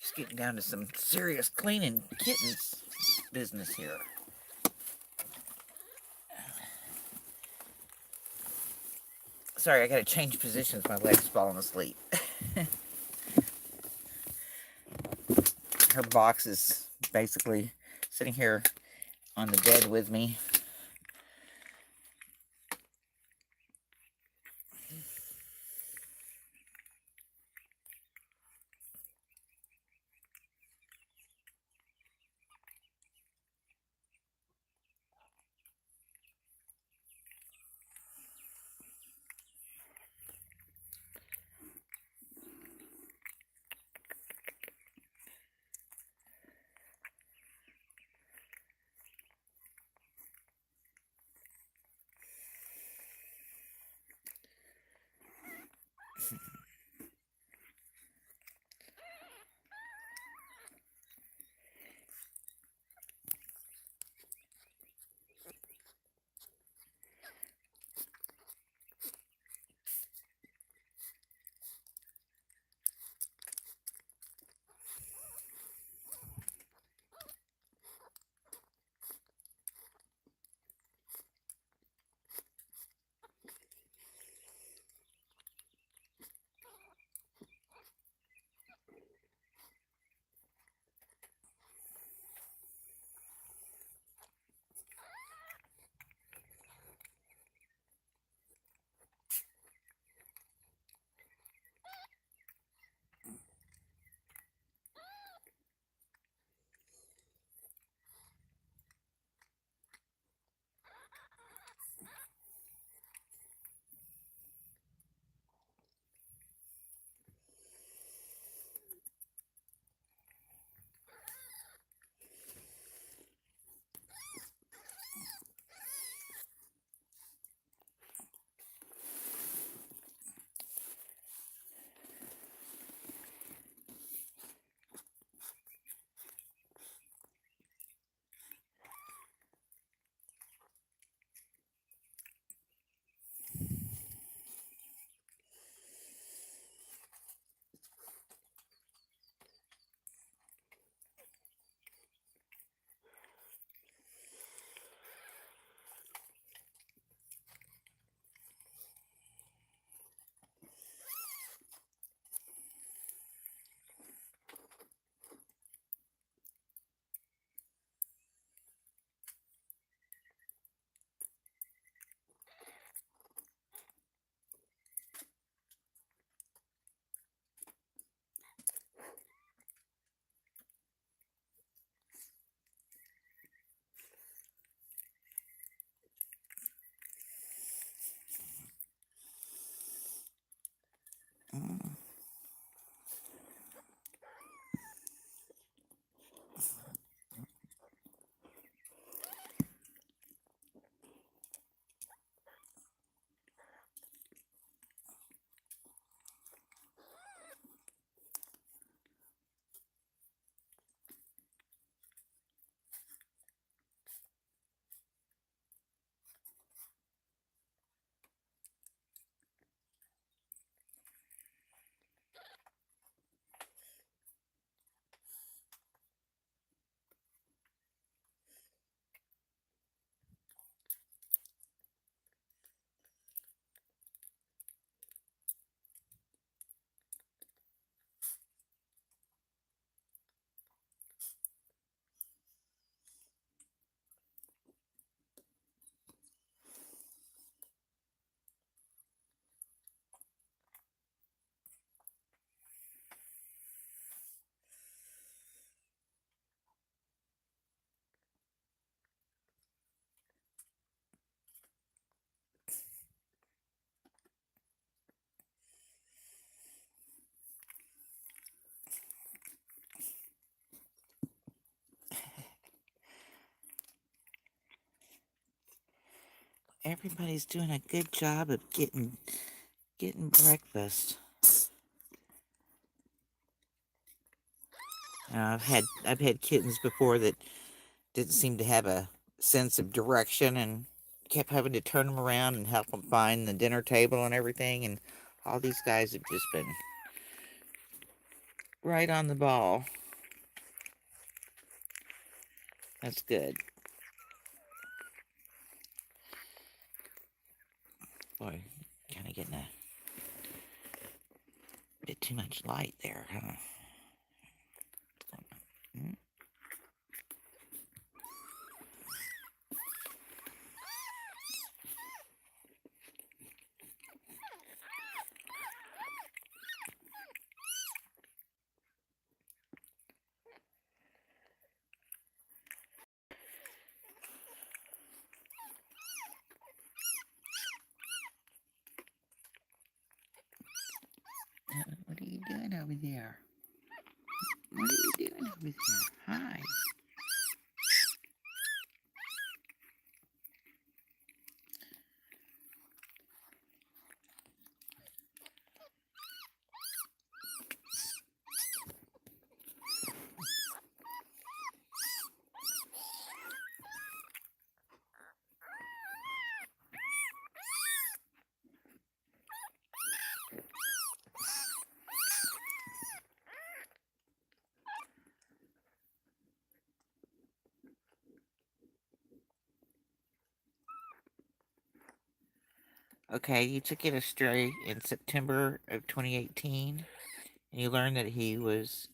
Just getting down to some serious cleaning kittens business here. Sorry, I gotta change positions. My leg's falling asleep. Her box is basically sitting here on the bed with me. Everybody's doing a good job of getting breakfast. I've had kittens before that didn't seem to have a sense of direction and kept having to turn them around and help them find the dinner table and everything. And all these guys have just been right on the ball. That's good. Boy, kind of getting a bit too much light there, huh? Hmm? What are you doing over there? What are you doing over there? Hi. Okay, you took it astray in September of 2018, and you learned that he was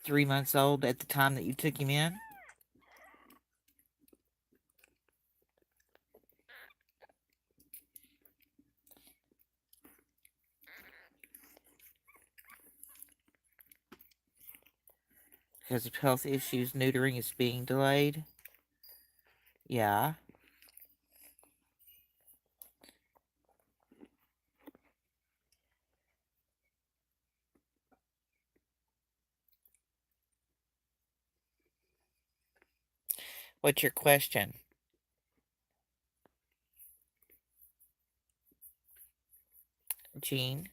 3 months old at the time that you took him in. Because of health issues, neutering is being delayed. Yeah. What's your question, Jean?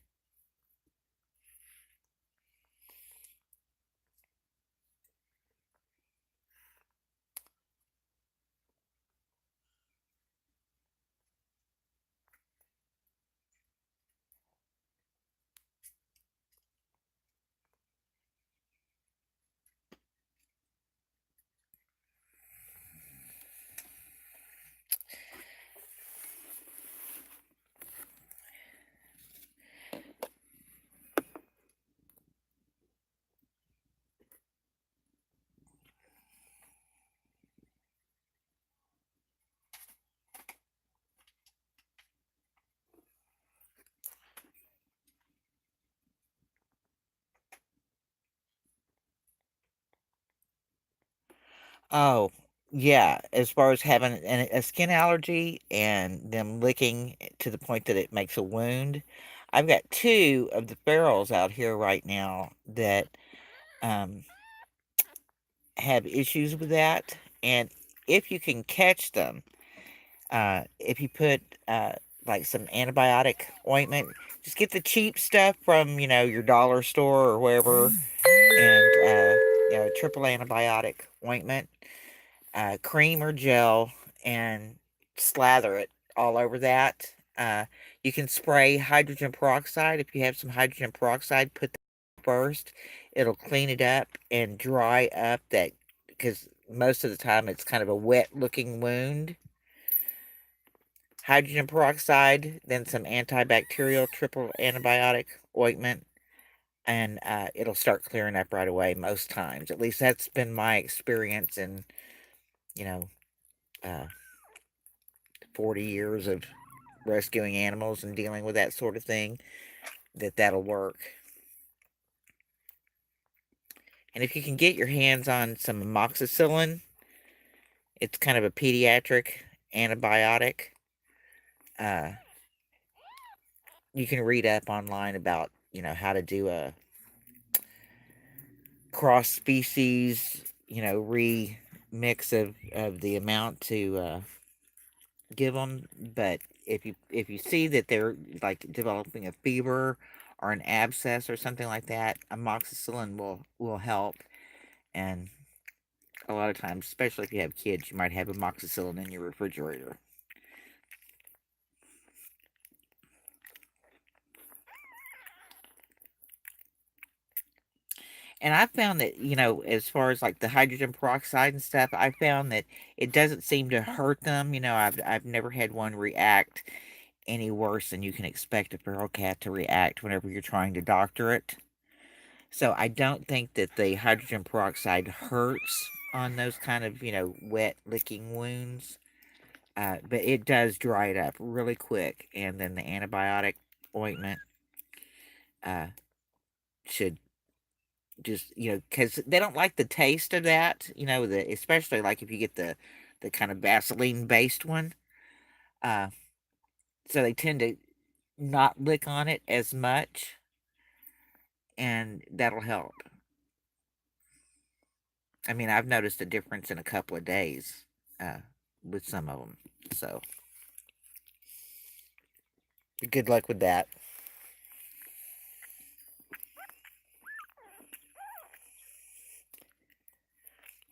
Oh, yeah. As far as having a skin allergy and them licking to the point that it makes a wound, I've got two of the ferals out here right now that um, have issues with that. And if you can catch them, if you put like some antibiotic ointment, just get the cheap stuff from your dollar store or wherever, and triple antibiotic ointment, cream or gel, and slather it all over that. You can spray hydrogen peroxide. If you have some hydrogen peroxide, put that first. It'll clean it up and dry up that, because most of the time it's kind of a wet looking wound. Hydrogen peroxide, then some antibacterial triple antibiotic ointment, and it'll start clearing up right away most times. At least that's been my experience in, you know, uh, 40 years of rescuing animals and dealing with that sort of thing, that'll work. And if you can get your hands on some amoxicillin, it's kind of a pediatric antibiotic. Uh, you can read up online about, how to do a cross species, remix of the amount to give them. But if you see that they're like developing a fever or an abscess or something like that, amoxicillin will help. And a lot of times, especially if you have kids, you might have amoxicillin in your refrigerator. And I found that, as far as like the hydrogen peroxide and stuff, I found that it doesn't seem to hurt them. I've never had one react any worse than you can expect a feral cat to react whenever you're trying to doctor it. So I don't think that the hydrogen peroxide hurts on those kind of, wet licking wounds. But it does dry it up really quick. And then the antibiotic ointment uh, should just, because they don't like the taste of that, especially like if you get the kind of Vaseline based one. Uh, so they tend to not lick on it as much, and that'll help. I mean, I've noticed a difference in a couple of days uh, with some of them. So good luck with that.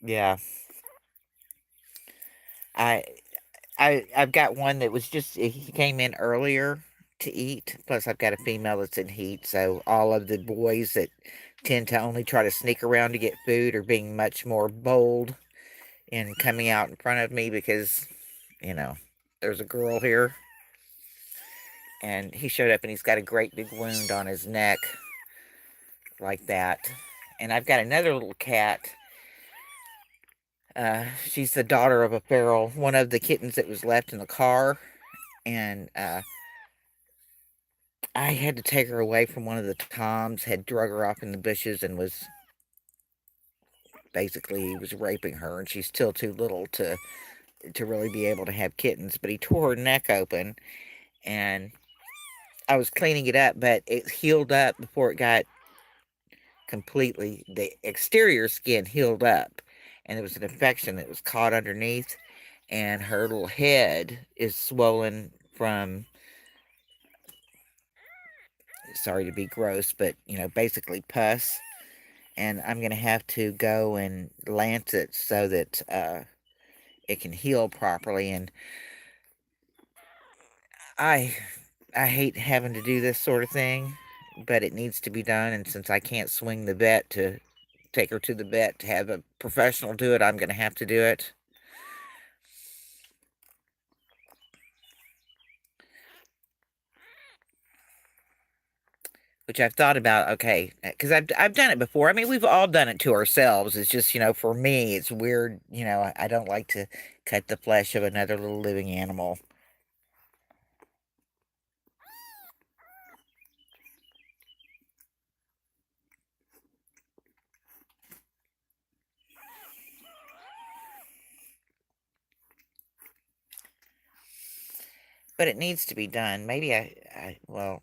Yeah, I I've got one that was just he came in earlier to eat. Plus, I've got a female that's in heat, so all of the boys that tend to only try to sneak around to get food are being much more bold in coming out in front of me because you know there's a girl here, and he showed up and he's got a great big wound on his neck like that. And I've got another little cat. She's the daughter of a feral, one of the kittens that was left in the car, and I had to take her away from one of the toms. Had drug her off in the bushes and was basically he was raping her, and she's still too little to really be able to have kittens. But he tore her neck open, and I was cleaning it up, but it healed up before it got completely. The exterior skin healed up, and there was an infection that was caught underneath, and her little head is swollen from. Sorry to be gross, but basically pus, and I'm gonna have to go and lance it so that it can heal properly. And I I hate having to do this sort of thing, but it needs to be done. And since I can't swing the vet to take her to the vet to have a professional do it, I'm gonna have to do it. Which I've thought about, okay, because I've done it before. I mean, we've all done it to ourselves. It's just, for me, it's weird. I don't like to cut the flesh of another little living animal. But it needs to be done. Maybe well,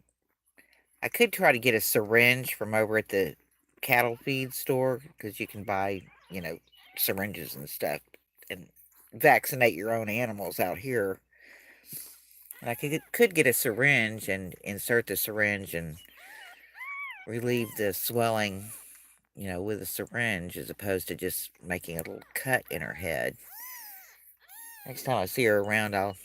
I could try to get a syringe from over at the cattle feed store because you can buy, you know, syringes and stuff and vaccinate your own animals out here. And I could get a syringe and insert the syringe and relieve the swelling, with a syringe as opposed to just making a little cut in her head. Next time I see her around, I'll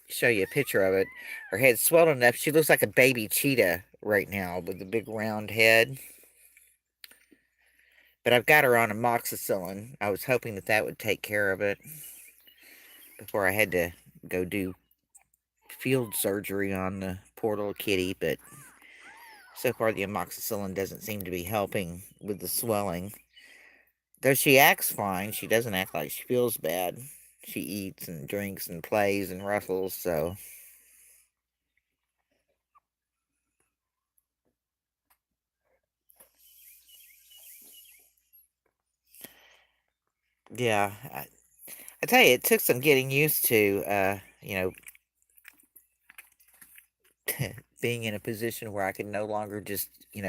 show you a picture of it. Her head's swollen enough. She looks like a baby cheetah right now with a big round head. But I've got her on amoxicillin. I was hoping that that would take care of it before I had to go do field surgery on the poor little kitty. But so far, the amoxicillin doesn't seem to be helping with the swelling. Though she acts fine, she doesn't act like she feels bad. She eats and drinks and plays and wrestles, so yeah. I tell you, it took some getting used to, being in a position where I could no longer just,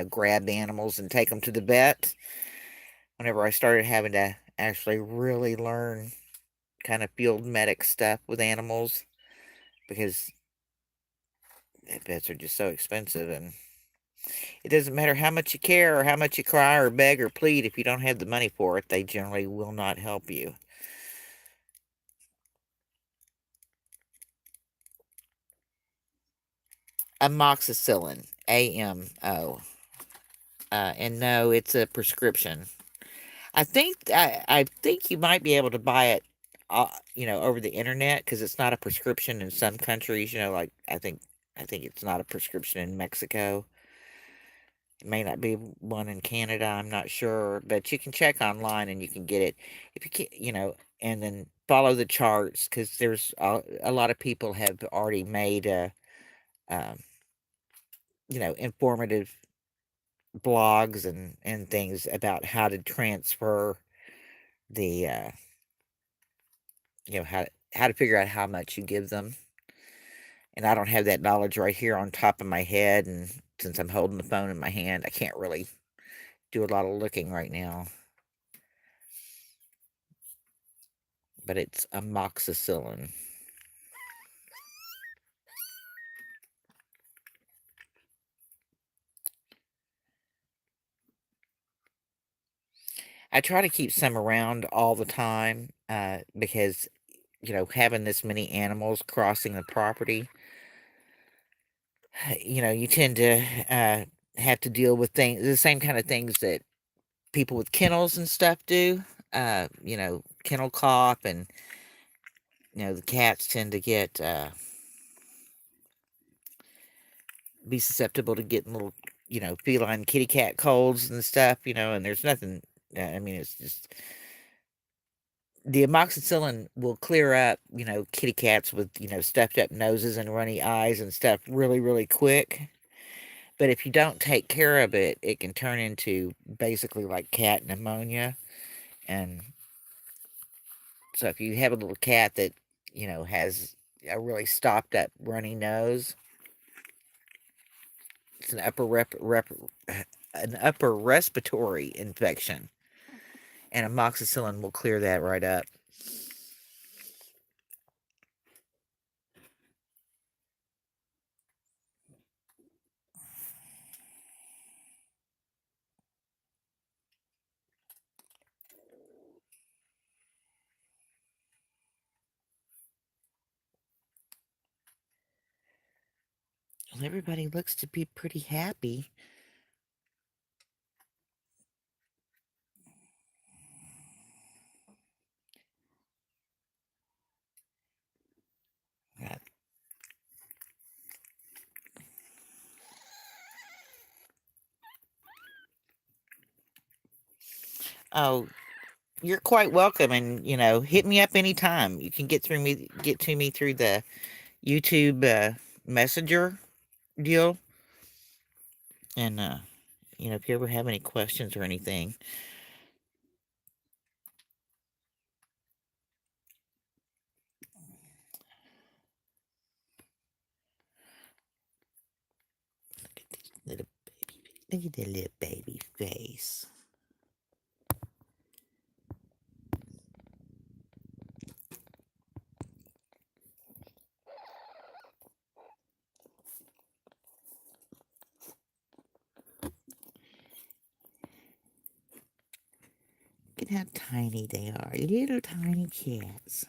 grab the animals and take them to the vet. Whenever I started having to actually really learn kind of field medic stuff with animals because pets are just so expensive, and it doesn't matter how much you care or how much you cry or beg or plead. If you don't have the money for it, they generally will not help you. Amoxicillin, AMO. And no, it's a prescription. I think you might be able to buy it, over the internet because it's not a prescription in some countries. Like I think it's not a prescription in Mexico. It may not be one in Canada. I'm not sure, but you can check online and you can get it if you can, and then follow the charts because there's a lot of people have already made um, informative blogs and things about how to transfer the how to figure out how much you give them. And I don't have that knowledge right here on top of my head, and since I'm holding the phone in my hand, I can't really do a lot of looking right now. But it's amoxicillin. I try to keep some around all the time because having this many animals crossing the property, you tend to have to deal with the same kind of things that people with kennels and stuff do. Kennel cough, and the cats tend to be susceptible to getting little feline kitty cat colds and stuff. And there's nothing. I mean, it's just the amoxicillin will clear up kitty cats with stuffed up noses and runny eyes and stuff really really quick. But if you don't take care of it, it can turn into basically like cat pneumonia. And so if you have a little cat that, has a really stopped up runny nose, it's an upper respiratory infection. And amoxicillin will clear that right up. Well, everybody looks to be pretty happy. Uh, Oh, you're quite welcome, and hit me up anytime. You can get to me through the YouTube Messenger deal, and if you ever have any questions or anything. Little Look at that little baby face. Look at how tiny they are. Little tiny cats.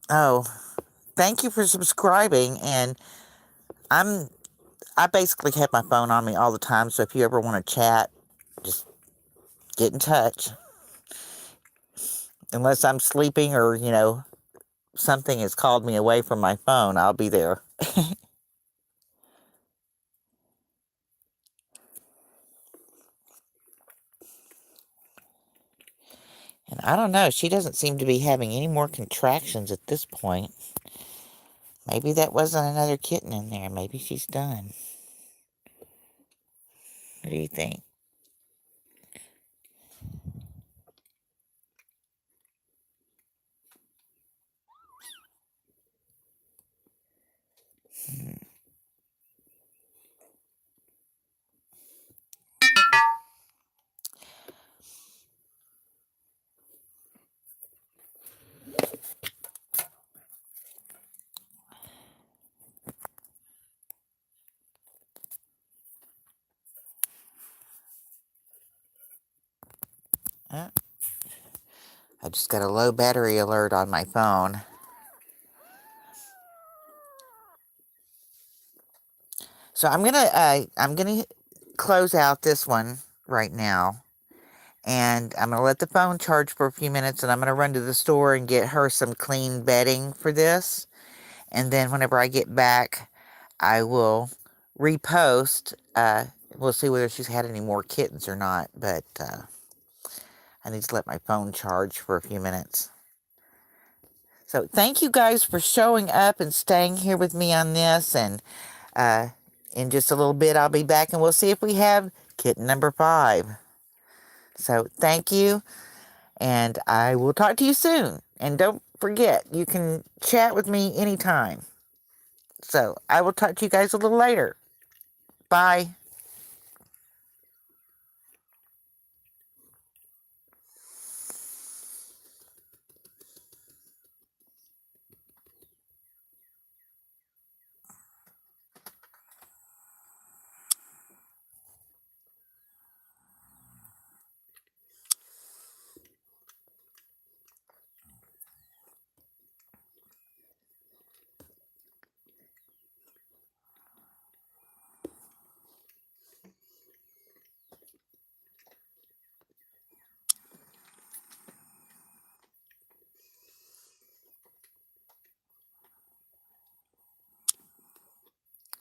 Oh, thank you for subscribing. And I'm I basically have my phone on me all the time, so if you ever want to chat, just get in touch. Unless I'm sleeping or, something has called me away from my phone, I'll be there. I don't know. She doesn't seem to be having any more contractions at this point. Maybe that wasn't another kitten in there. Maybe she's done. What do you think? Uh, I just got a low battery alert on my phone. So I'm gonna close out this one right now, and I'm gonna let the phone charge for a few minutes, and I'm gonna run to the store and get her some clean bedding for this, and then whenever I get back, I will repost. We'll see whether she's had any more kittens or not, but I need to let my phone charge for a few minutes. So thank you guys for showing up and staying here with me on this, and uh, in just a little bit, I'll be back and we'll see if we have kitten number 5. So thank you, and I will talk to you soon. And don't forget, you can chat with me anytime. So I will talk to you guys a little later. Bye.